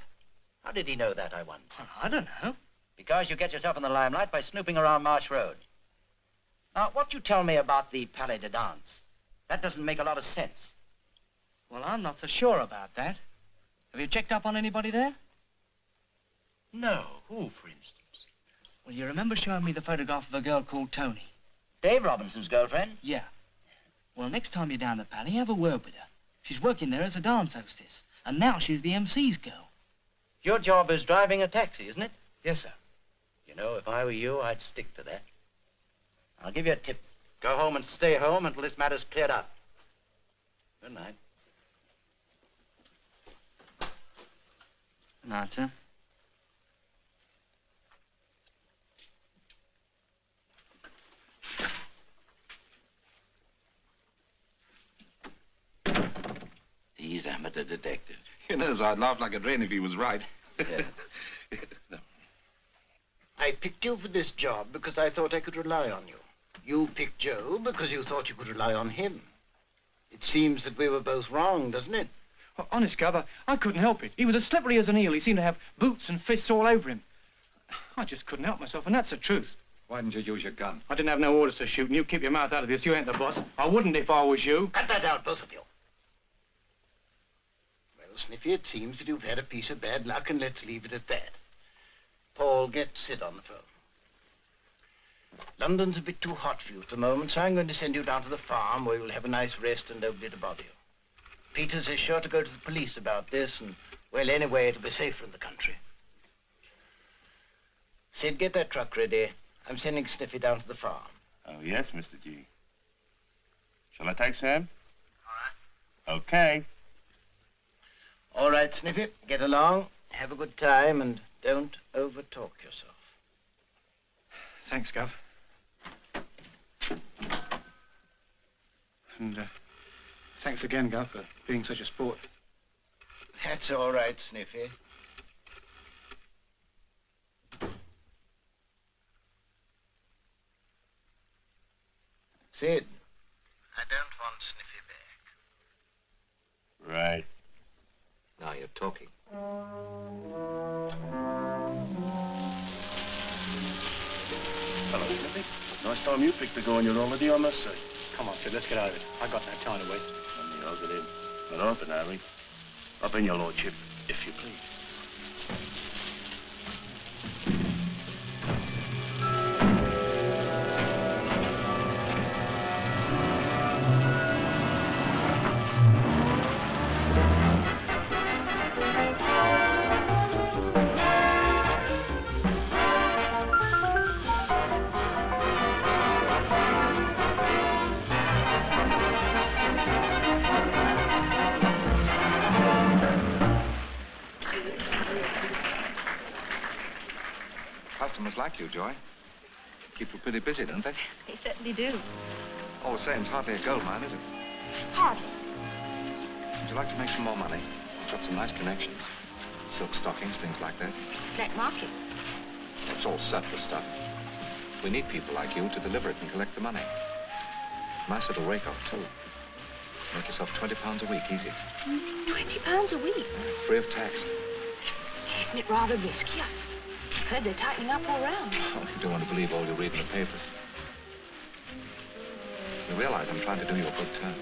S10: How did he know that, I wonder?
S2: Well, I don't know.
S10: Because you get yourself in the limelight by snooping around Marsh Road. Now, what you tell me about the Palais de Danse, that doesn't make a lot of sense.
S2: Well, I'm not so sure about that. Have you checked up on anybody there?
S10: No. Who, for instance?
S2: Well, you remember showing me the photograph of a girl called Tony?
S10: Dave Robinson's girlfriend?
S2: Yeah. Well, next time you're down the Palais, have a word with her. She's working there as a dance hostess, and now she's the MC's girl.
S10: Your job is driving a taxi, isn't it?
S2: Yes, sir.
S10: You know, if I were you, I'd stick to that. I'll give you a tip. Go home and stay home until this matter's cleared up. Good night.
S2: Good night, sir.
S10: He's amateur detective.
S7: You know, I'd laugh like a drain if he was right.
S10: Yeah.
S7: No.
S8: I picked you for this job because I thought I could rely on you. You picked Joe because you thought you could rely on him. It seems that we were both wrong, doesn't it?
S11: Well, honest, Gov, I couldn't help it. He was as slippery as an eel. He seemed to have boots and fists all over him. I just couldn't help myself, and that's the truth.
S7: Why didn't you use your gun?
S11: I didn't have no orders to shoot, and you keep your mouth out of this. You ain't the boss. I wouldn't if I was you.
S8: Cut that out, both of you. Well, Sniffy, it seems that you've had a piece of bad luck, and let's leave it at that. Paul, get Sid on the phone. London's a bit too hot for you at the moment, so I'm going to send you down to the farm where you'll have a nice rest and nobody to bother you. Peters is sure to go to the police about this, and, well, anyway, it'll be safer in the country. Sid, get that truck ready. I'm sending Sniffy down to the farm.
S16: Oh, yes, Mr. G. Shall I take Sam?
S8: All right.
S16: Okay.
S8: All right, Sniffy, get along, have a good time, and don't over-talk yourself.
S11: Thanks, Gov. And thanks again, Gov, for being such a sport.
S8: That's all right, Sniffy. Sid, I don't want Sniffy back.
S16: Right.
S9: Now you're talking.
S16: Hello, Snippy. Nice time you picked to go on your holiday, I must say.
S11: Come on, Sid, let's get out of it. I've got no time to waste.
S16: I'll get in. But often, Harry. Up in your lordship, if you please.
S7: Customers like you, Joy. Keep you pretty busy, don't they?
S6: They certainly do.
S7: All the same, it's hardly a gold mine, is it?
S6: Hardly.
S7: Would you like to make some more money? I've got some nice connections. Silk stockings, things like that.
S6: Black market.
S7: It's all surplus stuff. We need people like you to deliver it and collect the money. Nice little rake-off, too. Make yourself £20 a week, easy.
S6: £20 a week?
S7: Free of tax.
S6: Isn't it rather risky? I've heard they're tightening up all round.
S7: Oh, you don't want to believe all you read in the papers. You realize I'm trying to do you a good turn.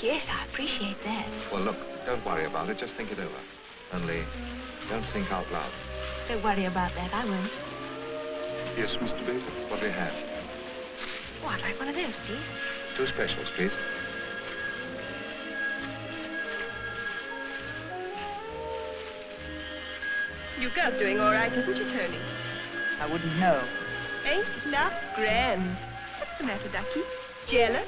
S6: Yes, I appreciate that.
S7: Well, look, don't worry about it. Just think it over. Only, don't think out loud.
S6: Don't worry about that. I won't.
S7: Yes, Mr. Baker. What do you have?
S6: Oh, I'd like one of those, please.
S7: 2 specials, please.
S17: Your girl's doing all right, isn't she, Tony?
S13: I wouldn't know.
S17: Ain't that grand? What's the matter, Ducky? Jealous?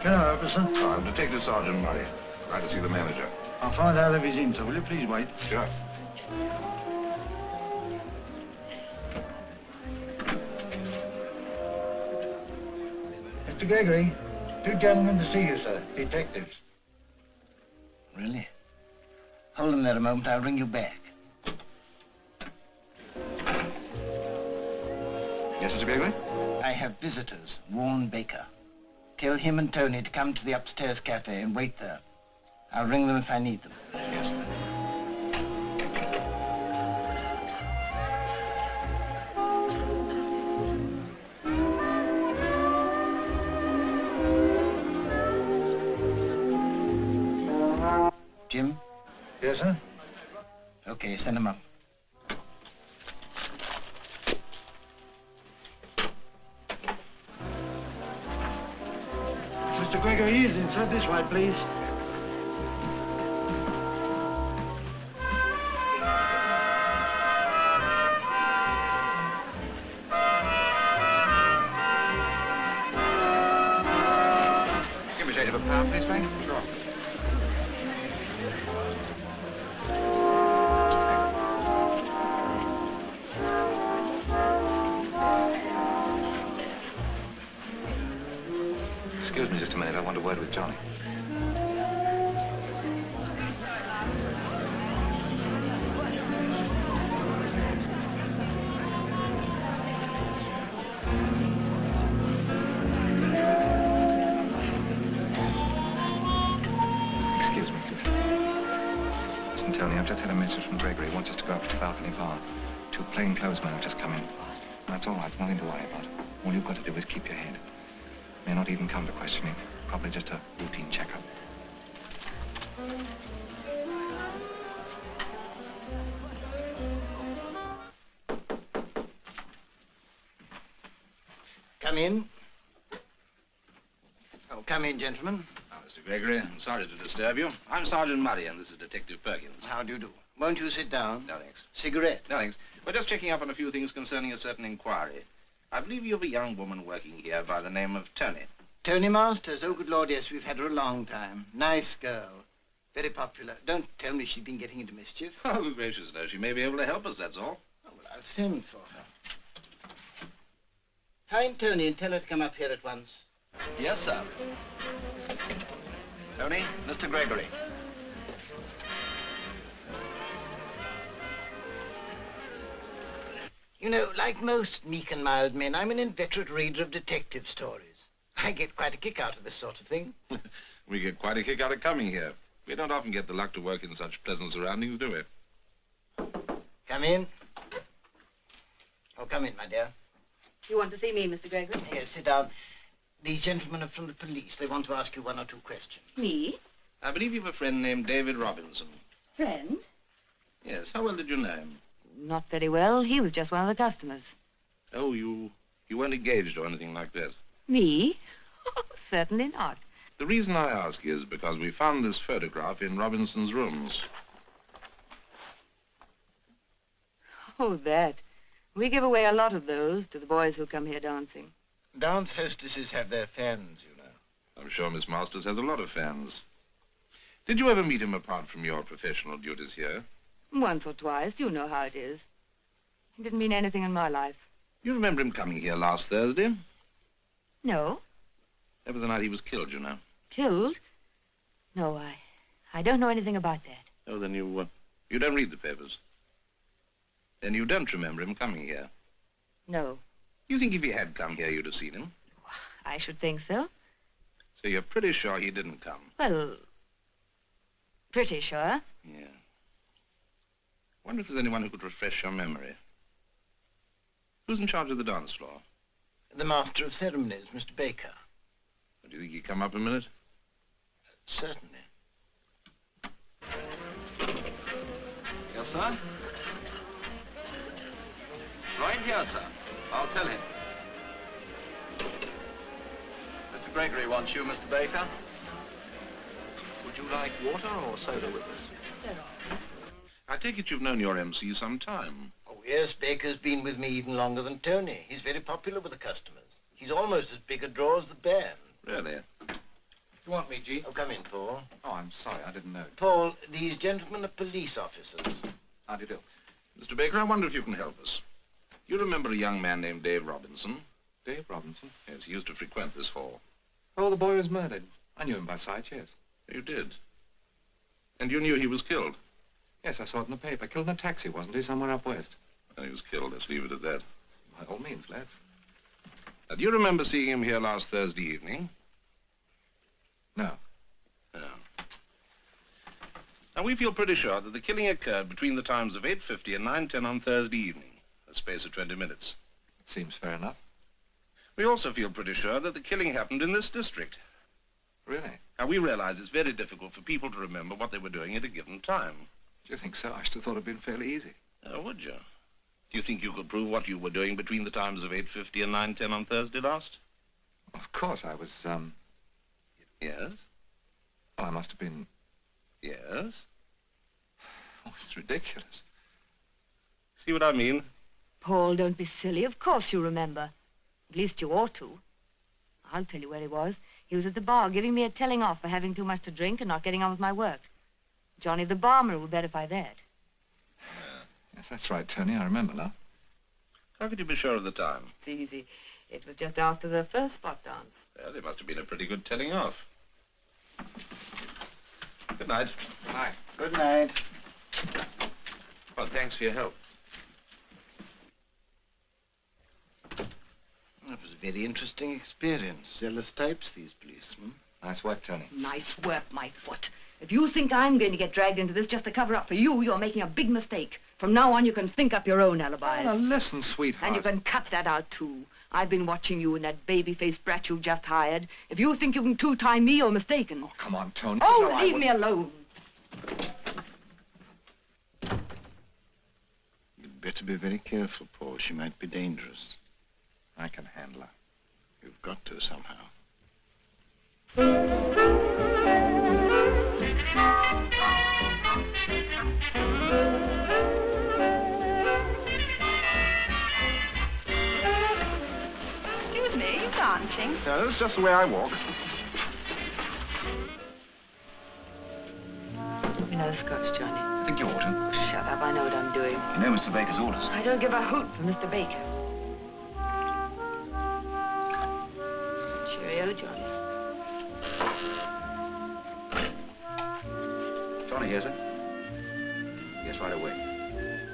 S8: Hello, officer.
S7: I'm Detective Sergeant Murray. Glad to see the manager.
S8: I'll find out if he's in, so will you please wait?
S7: Sure.
S8: Mr. Gregory, two gentlemen to see you, sir. Detectives. Really? Hold them there a moment. I'll ring you back.
S7: Yes, Mr. Gregory?
S8: I have visitors. Warren Baker. Tell him and Tony to come to the upstairs cafe and wait there. I'll ring them if I need them.
S7: Yes, sir.
S8: Jim? Yes, sir? Okay, send him up. Mr. Gregory is inside this way, please.
S7: Give me a shade of a pound, please, Frank. Sure. Excuse me just a minute. I want a word with Johnny. Excuse me, please. Listen, Tony, I've just had a message from Gregory. He wants us to go up to the balcony bar. Two plainclothesmen have just come in. That's all right. Nothing to worry about. All you've got to do is keep your head. May not even come to questioning. Probably just a routine checkup.
S8: Come in. Oh, come in, gentlemen.
S10: Now, Mr. Gregory, I'm sorry to disturb you. I'm Sergeant Murray, and this is Detective Perkins.
S8: How do you do? Won't you sit down?
S10: No, thanks.
S8: Cigarette?
S10: No, thanks. We're just checking up on a few things concerning a certain inquiry. I believe you have a young woman working here by the name of Tony.
S8: Tony Masters? Oh, good Lord, yes, we've had her a long time. Nice girl. Very popular. Don't tell me she's been getting into mischief.
S10: Oh, good gracious, no. She may be able to help us, that's all.
S8: Oh, well, I'll send for her. Find Tony and tell her to come up here at once.
S10: Yes, sir.
S8: Tony, Mr. Gregory. You know, like most meek and mild men, I'm an inveterate reader of detective stories. I get quite a kick out of this sort of thing.
S7: We get quite a kick out of coming here. We don't often get the luck to work in such pleasant surroundings, do we?
S8: Come in. Oh, come in, my dear.
S18: You want to see me, Mr. Gregory?
S8: Here, sit down. These gentlemen are from the police. They want to ask you one or two questions.
S18: Me?
S10: I believe you have a friend named David Robinson.
S18: Friend?
S10: Yes. How well did you know him?
S18: Not very well. He was just one of the customers.
S10: Oh, you weren't engaged or anything like that?
S18: Me? Oh, certainly not.
S7: The reason I ask is because we found this photograph in Robinson's rooms.
S18: Oh, that. We give away a lot of those to the boys who come here dancing.
S8: Dance hostesses have their fans, you know.
S7: I'm sure Miss Masters has a lot of fans. Did you ever meet him apart from your professional duties here?
S18: Once or twice. You know how it is. He didn't mean anything in my life.
S7: You remember him coming here last Thursday?
S18: No.
S7: That was the night he was killed, you know.
S18: Killed? No, I don't know anything about that.
S7: Oh, then you don't read the papers. Then you don't remember him coming here.
S18: No.
S7: You think if he had come here, you'd have seen him?
S18: I should think so.
S7: So you're pretty sure he didn't come?
S18: Well, pretty sure.
S7: Yeah. Wonder if there's anyone who could refresh your memory. Who's in charge of the dance floor?
S8: The master of ceremonies, Mr. Baker.
S7: Do you think he'd come up a minute?
S8: Certainly.
S10: Yes, sir? Right here, sir. I'll tell him.
S19: Mr. Gregory wants you, Mr. Baker. Would you like water or soda with us?
S18: Soda.
S7: I take it you've known your MC some time.
S8: Oh, yes, Baker's been with me even longer than Tony. He's very popular with the customers. He's almost as big a draw as the band.
S7: Really? You want me, G?
S8: Oh, come in, Paul.
S7: Oh, I'm sorry. I didn't know.
S8: Paul, these gentlemen are police officers.
S7: How do you do?
S9: Mr. Baker, I wonder if you can help us. You remember a young man named Dave Robinson?
S7: Dave Robinson?
S9: Yes, he used to frequent this hall.
S7: Oh, the boy who was murdered. I knew him by sight, yes.
S9: You did? And you knew he was killed?
S7: Yes, I saw it in the paper. Killed in a taxi, wasn't he? Somewhere up west.
S9: Well, he was killed. Let's leave it at that.
S7: By all means, lads.
S9: Now, do you remember seeing him here last Thursday evening?
S7: No.
S9: No. Now, we feel pretty sure that the killing occurred between the times of 8:50 and 9:10 on Thursday evening, a space of 20 minutes.
S7: Seems fair enough.
S9: We also feel pretty sure that the killing happened in this district.
S7: Really?
S9: Now, we realize it's very difficult for people to remember what they were doing at a given time.
S7: Do you think so? I should have thought it'd been fairly easy.
S9: Would you? Do you think you could prove what you were doing between the times of 8:50 and 9:10 on Thursday last?
S7: Of course, I was,
S9: Yes?
S7: Well, I must have been...
S9: Yes?
S7: Oh, it's ridiculous.
S9: See what I mean?
S18: Paul, don't be silly. Of course you remember. At least you ought to. I'll tell you where he was. He was at the bar giving me a telling off for having too much to drink and not getting on with my work. Johnny the barman will verify that.
S7: Yes, that's right, Tony. I remember now.
S9: How could you be sure of the time?
S18: It's easy. It was just after the first spot dance.
S9: Well, there must have been a pretty good telling off. Good night.
S7: Good night.
S8: Good night.
S9: Well, thanks for your help.
S8: That was a very interesting experience. Zealous types, these policemen.
S7: Nice work, Tony.
S18: Nice work, my foot. If you think I'm going to get dragged into this just to cover up for you, you're making a big mistake. From now on, you can think up your own alibis.
S7: Oh, now listen, sweetheart.
S18: And you can cut that out, too. I've been watching you and that baby-faced brat you've just hired. If you think you can two-time me, you're mistaken.
S7: Oh, come on, Tony.
S18: Oh,
S7: No,
S18: leave me alone.
S8: You'd better be very careful, Paul. She might be dangerous.
S7: I can handle her.
S8: You've got to somehow.
S17: Excuse me, are you dancing?
S9: No, that's just the way I walk.
S18: You know the Scots, Johnny.
S7: I think you ought to.
S18: Oh, shut up, I know what I'm doing.
S7: You know Mr. Baker's orders.
S18: I don't give a hoot for Mr. Baker. Cheerio, Johnny.
S7: Johnny here's it. Yes, right away.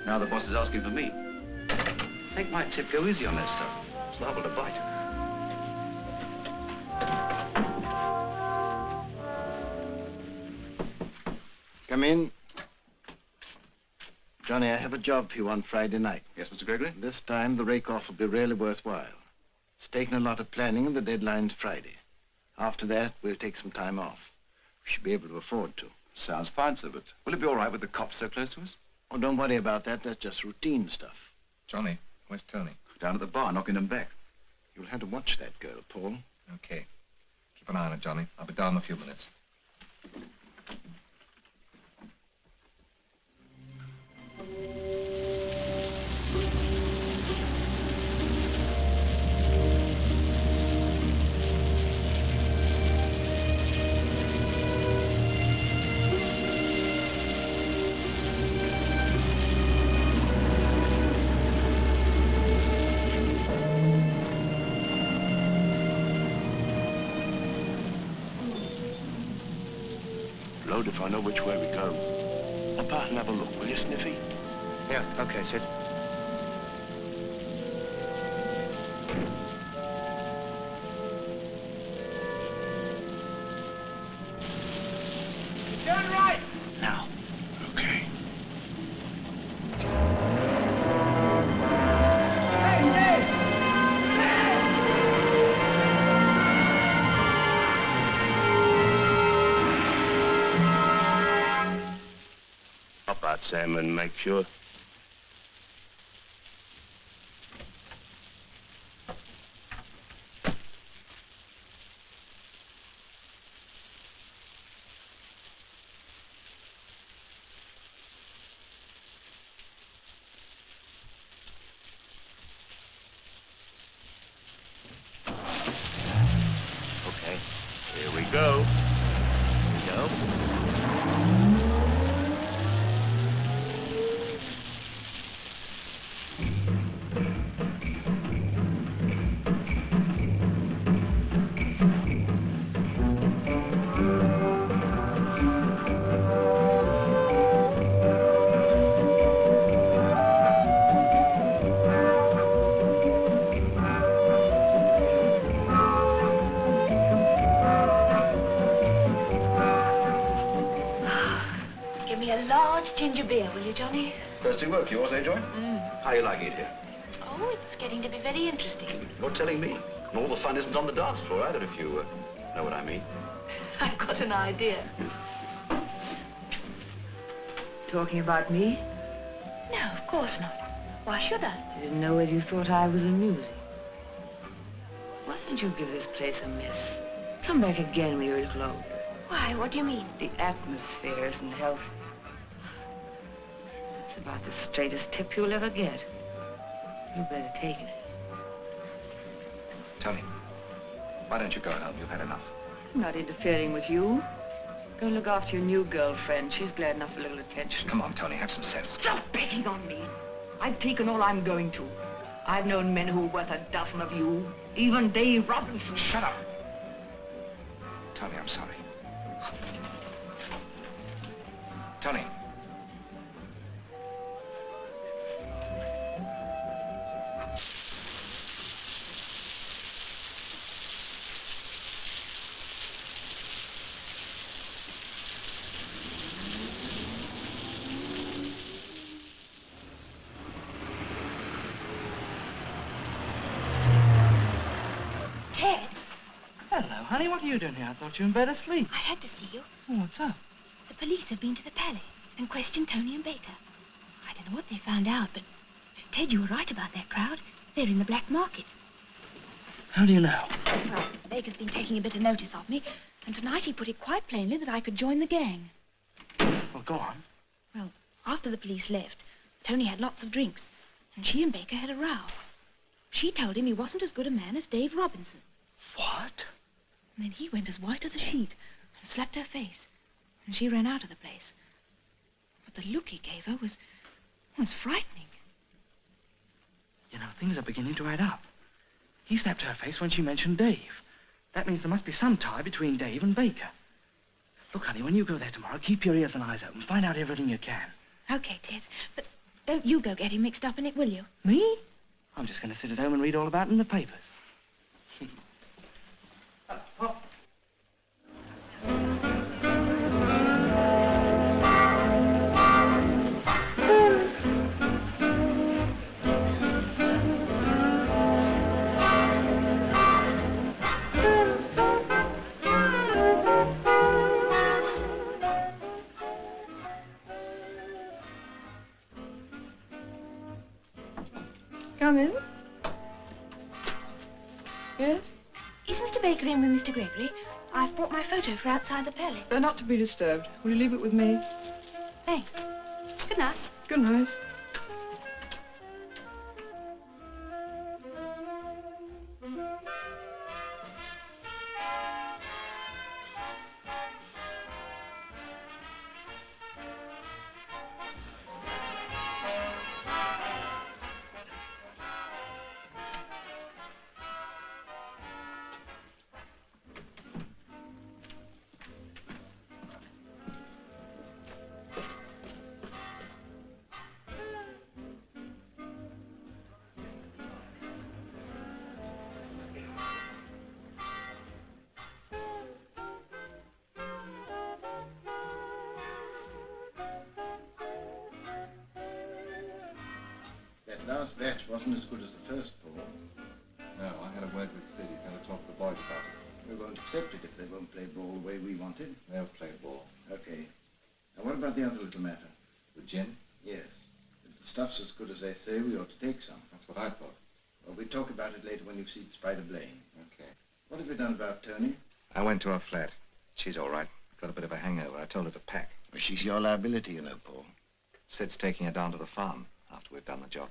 S7: Now the boss is asking for me. Take my tip, go easy on that stuff. It's liable to bite.
S8: Come in. Johnny, I have a job for you on Friday night.
S7: Yes, Mr. Gregory?
S8: This time, the rake-off will be really worthwhile. It's taken a lot of planning, and the deadline's Friday. After that, we'll take some time off. We should be able to afford to.
S7: Sounds fine, sir, but will it be all right with the cops so close to us?
S8: Oh, don't worry about that. That's just routine stuff.
S7: Johnny, where's Tony? Down at the bar, knocking them back.
S8: You'll have to watch that girl, Paul.
S7: Okay. Keep an eye on it, Johnny. I'll be down in a few minutes.
S16: Blowed if I know which way we go. Up out and have a look, will you, Sniffy?
S10: Yeah, okay, Sid.
S17: Turn right.
S8: Now.
S16: Okay. Up out, Sam, and make sure. Okay, here we go.
S6: Scotch ginger beer, will you, Johnny?
S16: Thirsty work, yours, eh, Joy? How you like it here?
S6: Oh, it's getting to be very interesting.
S16: You're telling me. And all the fun isn't on the dance floor either, if you know what I mean.
S6: I've got an idea.
S18: Talking about me?
S6: No, of course not. Why should I?
S18: I didn't know whether you thought I was amusing. Why don't you give this place a miss? Come back again when you're a little older.
S6: Why? What do you mean?
S18: The atmosphere isn't healthy. It's about the straightest tip you'll ever get. You better take it.
S7: Tony, why don't you go home? You've had enough.
S18: I'm not interfering with you. Go look after your new girlfriend. She's glad enough for a little attention.
S7: Come on, Tony, have some sense.
S18: Stop begging on me. I've taken all I'm going to. I've known men who were worth a dozen of you. Even Dave Robinson.
S7: Shut up. Tony, I'm sorry. Tony.
S6: Ted,
S2: Hello, honey. What are you doing here? I thought you were in bed asleep.
S6: I had to see you.
S2: Oh, what's up?
S6: The police have been to the Palais and questioned Tony and Baker. I don't know what they found out, but Ted, you were right about that crowd. They're in the black market.
S2: How do you know?
S6: Well, Baker's been taking a bit of notice of me, and tonight he put it quite plainly that I could join the gang.
S2: Well, go on.
S6: Well, after the police left, Tony had lots of drinks, and she and Baker had a row. She told him he wasn't as good a man as Dave Robinson.
S2: What?
S6: And then he went as white as a sheet and slapped her face, and she ran out of the place. But the look he gave her was frightening.
S2: You know, things are beginning to add up. He slapped her face when she mentioned Dave. That means there must be some tie between Dave and Baker. Look, honey, when you go there tomorrow, keep your ears and eyes open. Find out everything you can.
S6: Okay, Ted, but don't you go getting mixed up in it, will you?
S2: Me? I'm just going to sit at home and read all about it in the papers.
S12: Come in. Yes?
S6: Is Mr. Baker in with Mr. Gregory? I've brought my photo for outside the Palais.
S12: They're not to be disturbed. Will you leave it with me?
S6: Thanks. Good night.
S12: Good night.
S8: That last batch wasn't as good as the first, Paul.
S7: No, I had a word with Sid. He's going to talk to the boys about it.
S8: We won't accept it if they won't play ball the way we wanted.
S7: They'll play ball.
S8: Okay. Now, what about the other little matter?
S7: The gin?
S8: Yes. If the stuff's as good as they say, we ought to take some.
S7: That's what I thought.
S8: Well, we'll talk about it later when you've seen Spider Blaine.
S7: Okay.
S8: What have you done about Tony?
S7: I went to her flat. She's all right. Got a bit of a hangover. I told her to pack.
S8: Well, she's your liability, you know, Paul.
S7: Sid's taking her down to the farm after we've done the job.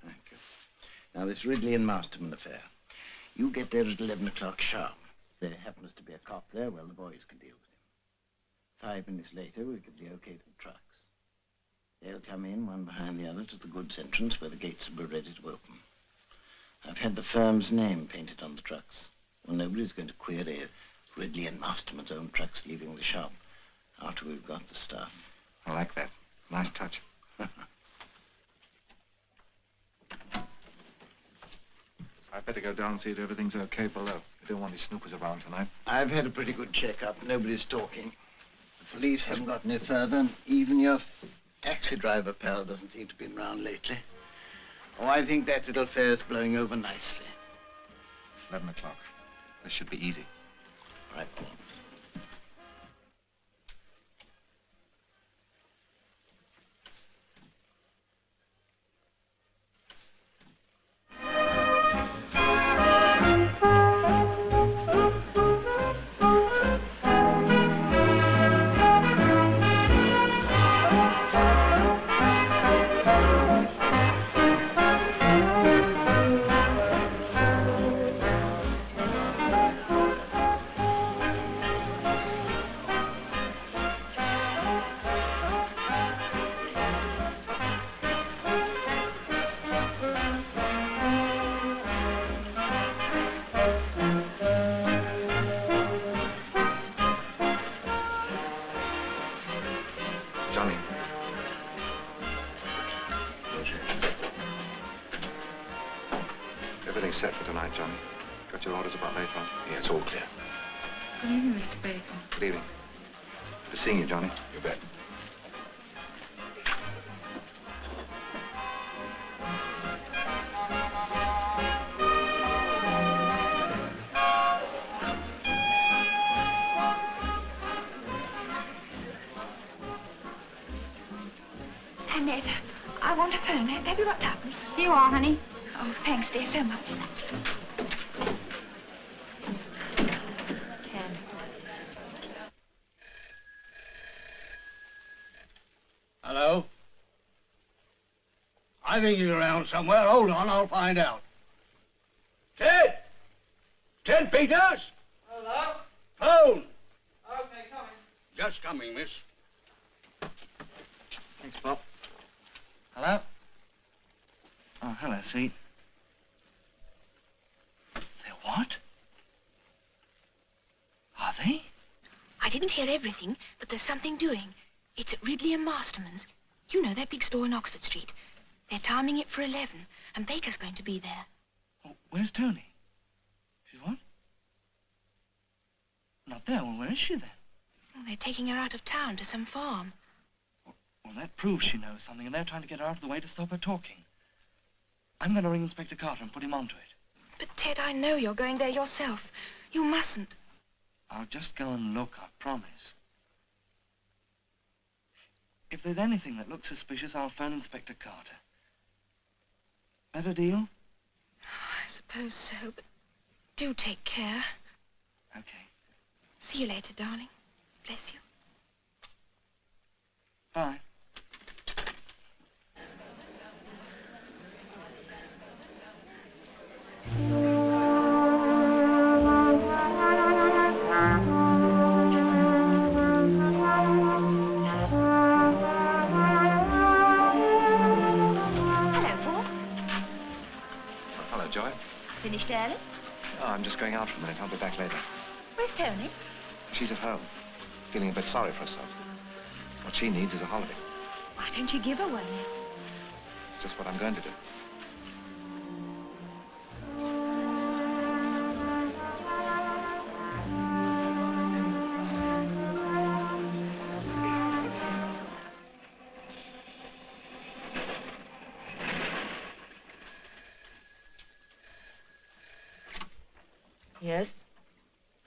S8: Thank you. Now, this Ridley and Masterman affair. You get there at 11 o'clock sharp. If there happens to be a cop there, well, the boys can deal with him. 5 minutes later, we'll give the okay to the trucks. They'll come in, one behind the other, to the goods entrance where the gates will be ready to open. I've had the firm's name painted on the trucks. Well, nobody's going to query Ridley and Masterman's own trucks leaving the shop after we've got the stuff.
S7: I like that. Nice touch. I'd better go down and see that everything's okay below. We don't want any snoopers around tonight.
S8: I've had a pretty good check-up. Nobody's talking. The Police haven't got any further, and even your taxi driver pal doesn't seem to be around lately. Oh, I think that little affair's blowing over nicely.
S7: 11 o'clock. This should be easy.
S3: All right, Paul.
S7: Johnny. Everything's set for tonight, Johnny. Got your orders about later on?
S9: Yeah, it's all clear.
S12: Good evening, Mr. Baker.
S7: Good evening. Good to see you, Johnny.
S9: You bet.
S6: Annette, I want a phone. Have you got tuppence?
S14: Here you are, honey.
S6: Oh, thanks, dear, so much.
S18: Ken.
S10: Hello? I think he's around somewhere. Hold on, I'll find out. Ted! Ted Peters?
S11: Hello?
S10: Phone!
S11: Okay, coming.
S10: Just coming, miss.
S2: Thanks, Bob. Hello? Oh, hello, sweet. They're what? Are they?
S6: I didn't hear everything, but there's something doing. It's at Ridley and Masterman's. You know, that big store in Oxford Street. They're timing it for 11, and Baker's going to be there.
S2: Oh, where's Tony? She's what? Not there. Well, where is she then?
S6: Oh, they're taking her out of town to some farm.
S2: Well, that proves she knows something, and they're trying to get her out of the way to stop her talking. I'm going to ring Inspector Carter and put him onto it.
S6: But, Ted, I know you're going there yourself. You mustn't.
S2: I'll just go and look, I promise. If there's anything that looks suspicious, I'll phone Inspector Carter. That a deal?
S6: I suppose so, but do take care.
S2: Okay.
S6: See you later, darling. Bless you.
S2: Bye.
S7: Joy?
S14: Finished early?
S7: Oh, I'm just going out for a minute. I'll be back later.
S14: Where's Tony?
S7: She's at home, feeling a bit sorry for herself. What she needs is a holiday.
S14: Why don't you give her one then?
S7: It's just what I'm going to do.
S18: Yes?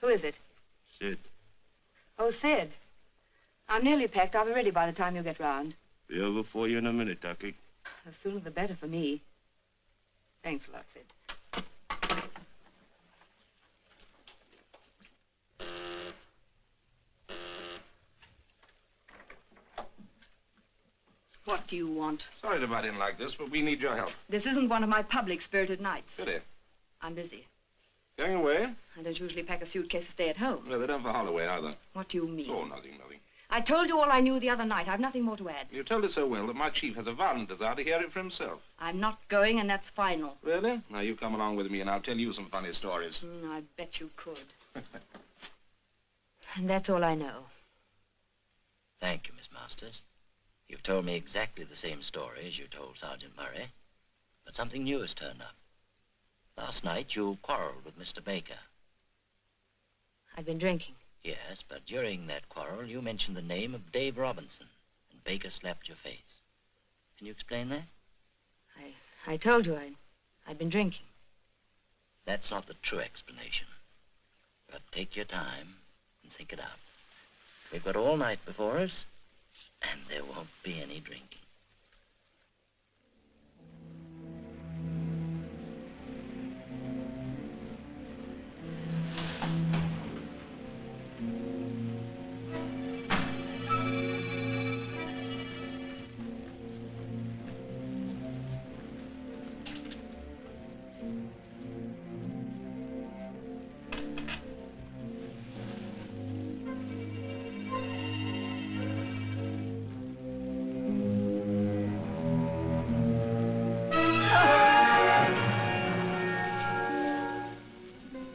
S18: Who is it?
S16: Sid.
S18: Oh, Sid. I'm nearly packed. I'll be ready by the time you get round.
S16: Be over for you in a minute, Ducky.
S18: The sooner the better for me. Thanks a lot, Sid. What do you want?
S9: Sorry to butt in like this, but we need your help.
S18: This isn't one of my public-spirited nights.
S9: Pity.
S18: I'm busy.
S9: Going away?
S18: I don't usually pack a suitcase to stay at home.
S9: No, they don't for Holloway either.
S18: What do you mean?
S9: Oh, nothing.
S18: I told you all I knew the other night. I've nothing more to add.
S9: You told us so well that my chief has a violent desire to hear it for himself.
S18: I'm not going, and that's final.
S9: Really? Now, you come along with me, and I'll tell you some funny stories.
S18: I bet you could. And that's all I know.
S3: Thank you, Miss Masters. You've told me exactly the same story as you told Sergeant Murray, but something new has turned up. Last night, you quarreled with Mr. Baker.
S18: I've been drinking.
S3: Yes, but during that quarrel, you mentioned the name of Dave Robinson, and Baker slapped your face. Can you explain that?
S18: I told you I'd been drinking.
S3: That's not the true explanation. But take your time and think it out. We've got all night before us, and there won't be any drinking.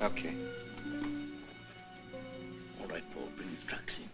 S7: Okay.
S8: All right, Paul, bring the trucks in.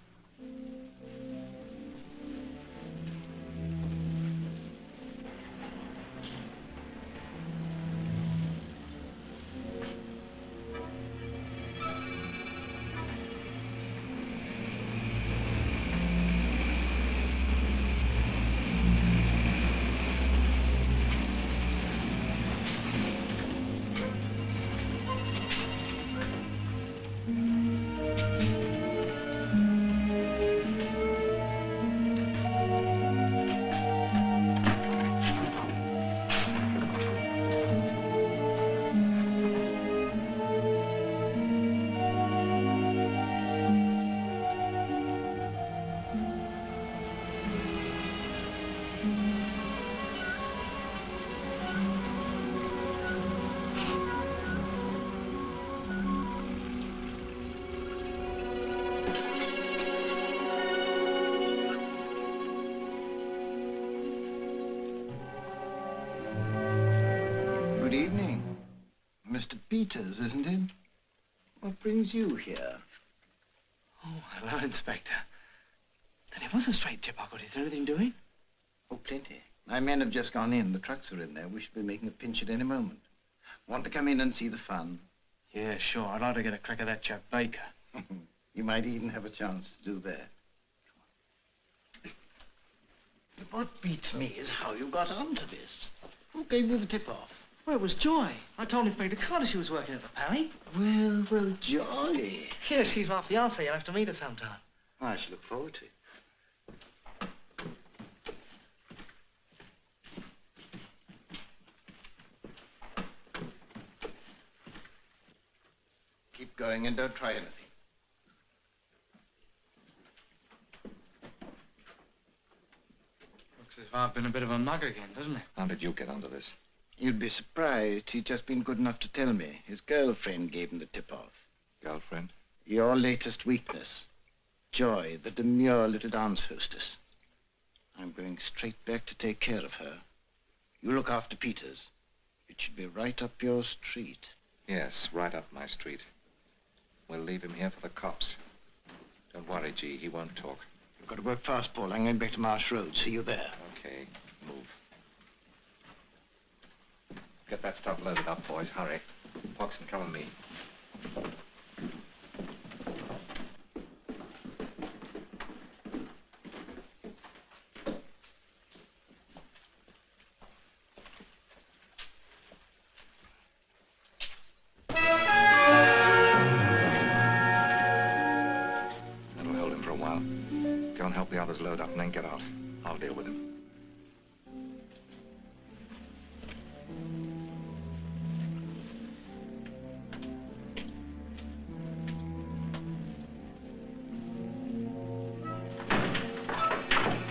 S8: Good evening. Mr. Peters, isn't it? What brings you here?
S2: Oh, hello, Inspector. Then it was a straight tip I got. Is there anything doing?
S8: Oh, plenty. My men have just gone in. The trucks are in there. We should be making a pinch at any moment. Want to come in and see the fun?
S2: Yeah, sure. I'd like to get a crack at that chap Baker.
S8: You might even have a chance to do that. What beats me is how you got onto this. Who gave you the tip-off?
S2: Well, it was Joy. I told Inspector Carter she was working at the Pally.
S8: Well, Joy.
S2: Yeah, she's my fiancée. You'll have to meet her sometime.
S8: I shall look forward to it. Keep going and don't try anything.
S2: Looks as if I've been a bit of a mug again, doesn't it?
S7: How did you get onto this?
S8: You'd be surprised. He's just been good enough to tell me. His girlfriend gave him the tip-off.
S7: Girlfriend?
S8: Your latest weakness. Joy, the demure little dance hostess. I'm going straight back to take care of her. You look after Peters. It should be right up your street.
S7: Yes, right up my street. We'll leave him here for the cops. Don't worry, G. He won't talk.
S8: You've got to work fast, Paul. I'm going back to Marsh Road. See you there.
S7: Okay, move. Get that stuff loaded up, boys. Hurry. Foxton, come with me. That'll hold him for a while. Go and help the others load up and then get out. I'll deal with him.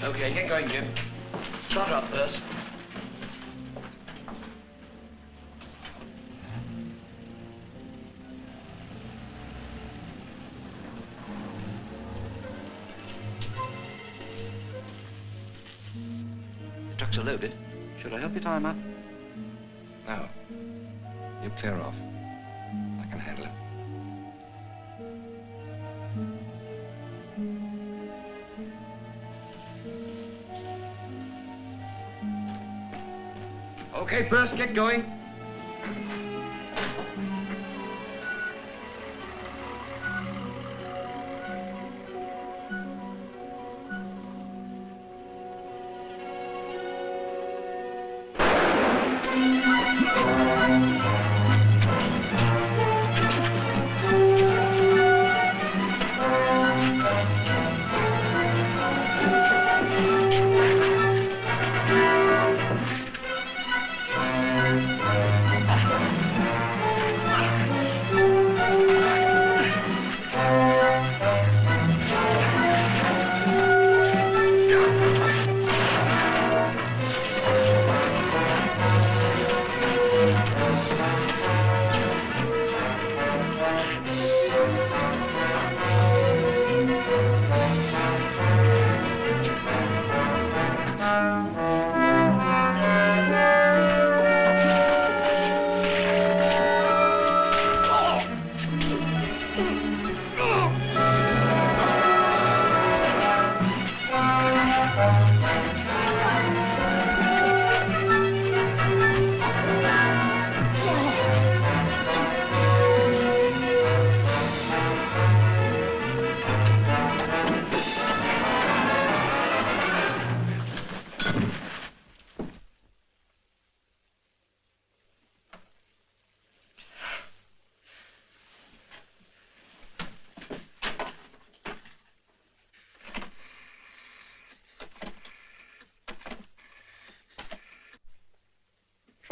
S10: Okay, get going, Jim. Start up first. The trucks are loaded. Should I help you tie them up?
S7: No. You clear off. I can handle it.
S10: Okay, first, get going.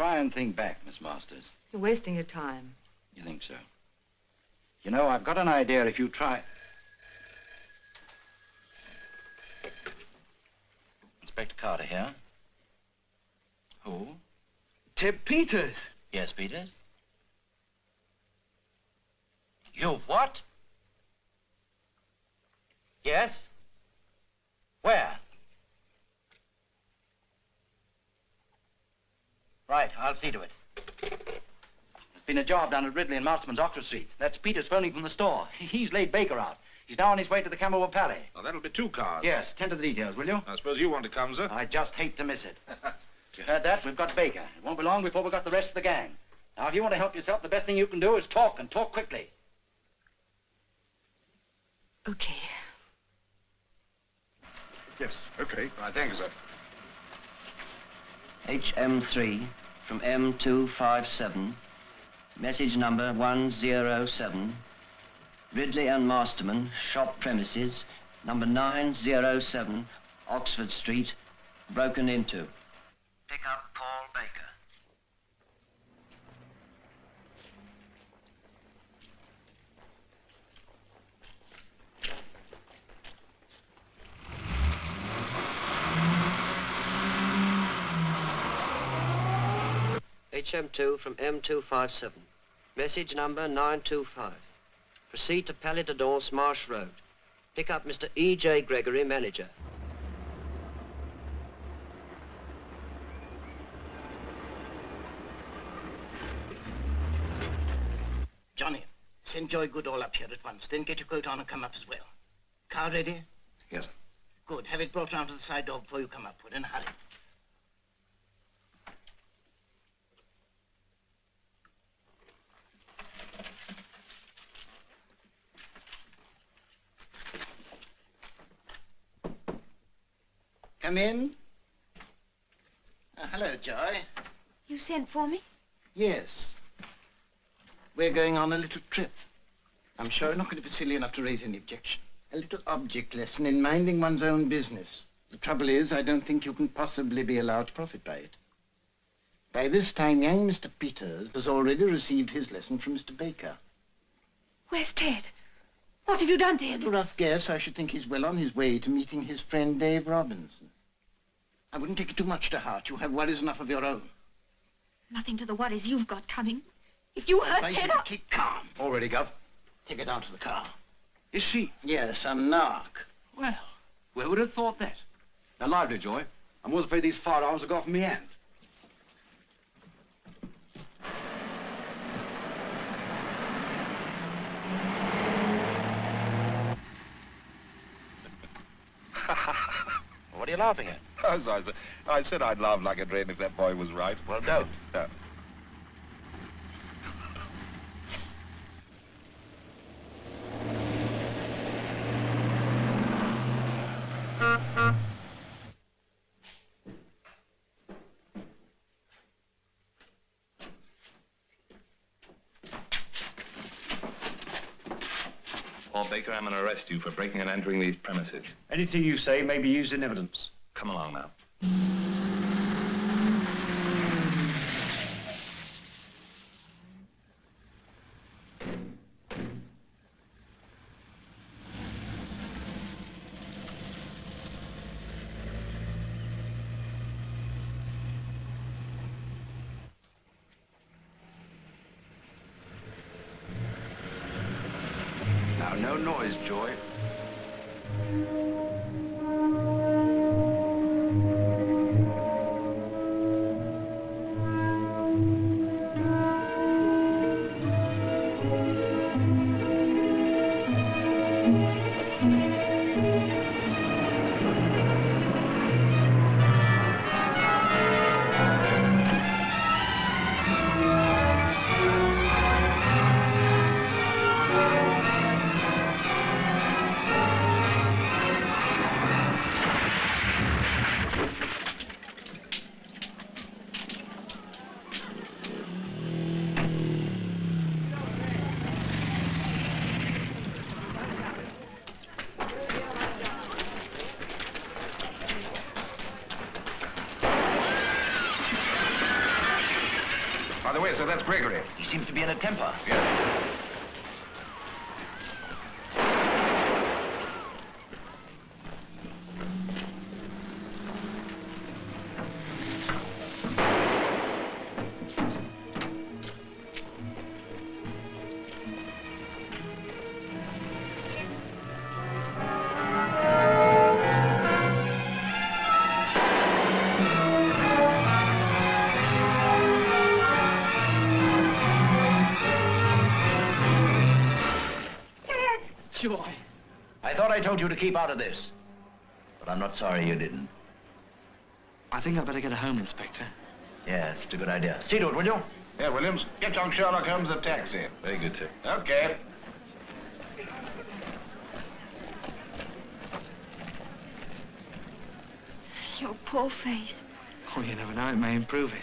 S10: try and think back, Miss Masters.
S18: You're wasting your time.
S10: You think so? You know, I've got an idea if you try... Inspector Carter here. Who?
S8: Ted Peters.
S10: Yes, Peters? You what? Yes? Where? Right, I'll see to it. There's been a job down at Ridley and Masterman's, Oxford Street. That's Peters phoning from the store. He's laid Baker out. He's now on his way to the Camberwell Palais.
S16: Oh, that'll be 2 cars.
S10: Yes, tend to the details, will you?
S16: I suppose you want to come, sir?
S10: I just hate to miss it. You heard that? We've got Baker. It won't be long before we've got the rest of the gang. Now, if you want to help yourself, the best thing you can do is talk, and talk quickly.
S18: Okay.
S16: Yes, okay. Right, thank you, sir.
S3: HM3 from M257, message number 107, Ridley and Masterman, shop premises, number 907, Oxford Street, broken into. Pick up Paul Baker.
S20: HM2 from M257. Message number 925. Proceed to Palais de Danse, Marsh Road. Pick up Mr. E.J. Gregory, manager.
S8: Johnny, send Joy Goodall up here at once. Then get your coat on and come up as well. Car ready?
S16: Yes, sir.
S8: Good. Have it brought round to the side door before you come up. Put in a hurry. Come in. Hello, Joy.
S6: You sent for me?
S8: Yes. We're going on a little trip. I'm sure you're not going to be silly enough to raise any objection. A little object lesson in minding one's own business. The trouble is, I don't think you can possibly be allowed to profit by it. By this time, young Mr. Peters has already received his lesson from Mr. Baker.
S6: Where's Ted? What have you done to him?
S8: At a rough guess, I should think he's well on his way to meeting his friend Dave Robinson. I wouldn't take it too much to heart. You have worries enough of your own.
S6: Nothing to the worries you've got coming. If you hurt
S8: I
S6: Ted,
S8: should keep calm.
S10: All ready, Gov.
S8: Take her down to the car.
S10: Is she?
S8: Yes, a narc.
S10: Well, where would have thought that? Now, lively, Joy. I'm always afraid these firearms will go off in my hand. What are you laughing at?
S16: Oh, I said I'd laugh like a drain if that boy was right.
S10: Well, don't.
S16: No.
S7: Paul Baker, I'm going to arrest you for breaking and entering these premises.
S10: Anything you say may be used in evidence.
S7: Come along now.
S10: Now, no noise, Joy.
S9: way, sir, that's Gregory.
S10: He seems to be in a temper.
S9: Yes.
S10: Joy. I thought I told you to keep out of this. But I'm not sorry you didn't.
S2: I think I'd better get home, Inspector.
S10: Yes, it's a good idea. See to it, will you?
S9: Yeah, Williams, get young Sherlock Holmes a taxi.
S7: Very good, sir.
S9: Okay.
S6: Your poor face.
S2: Oh, you never know. It may improve it.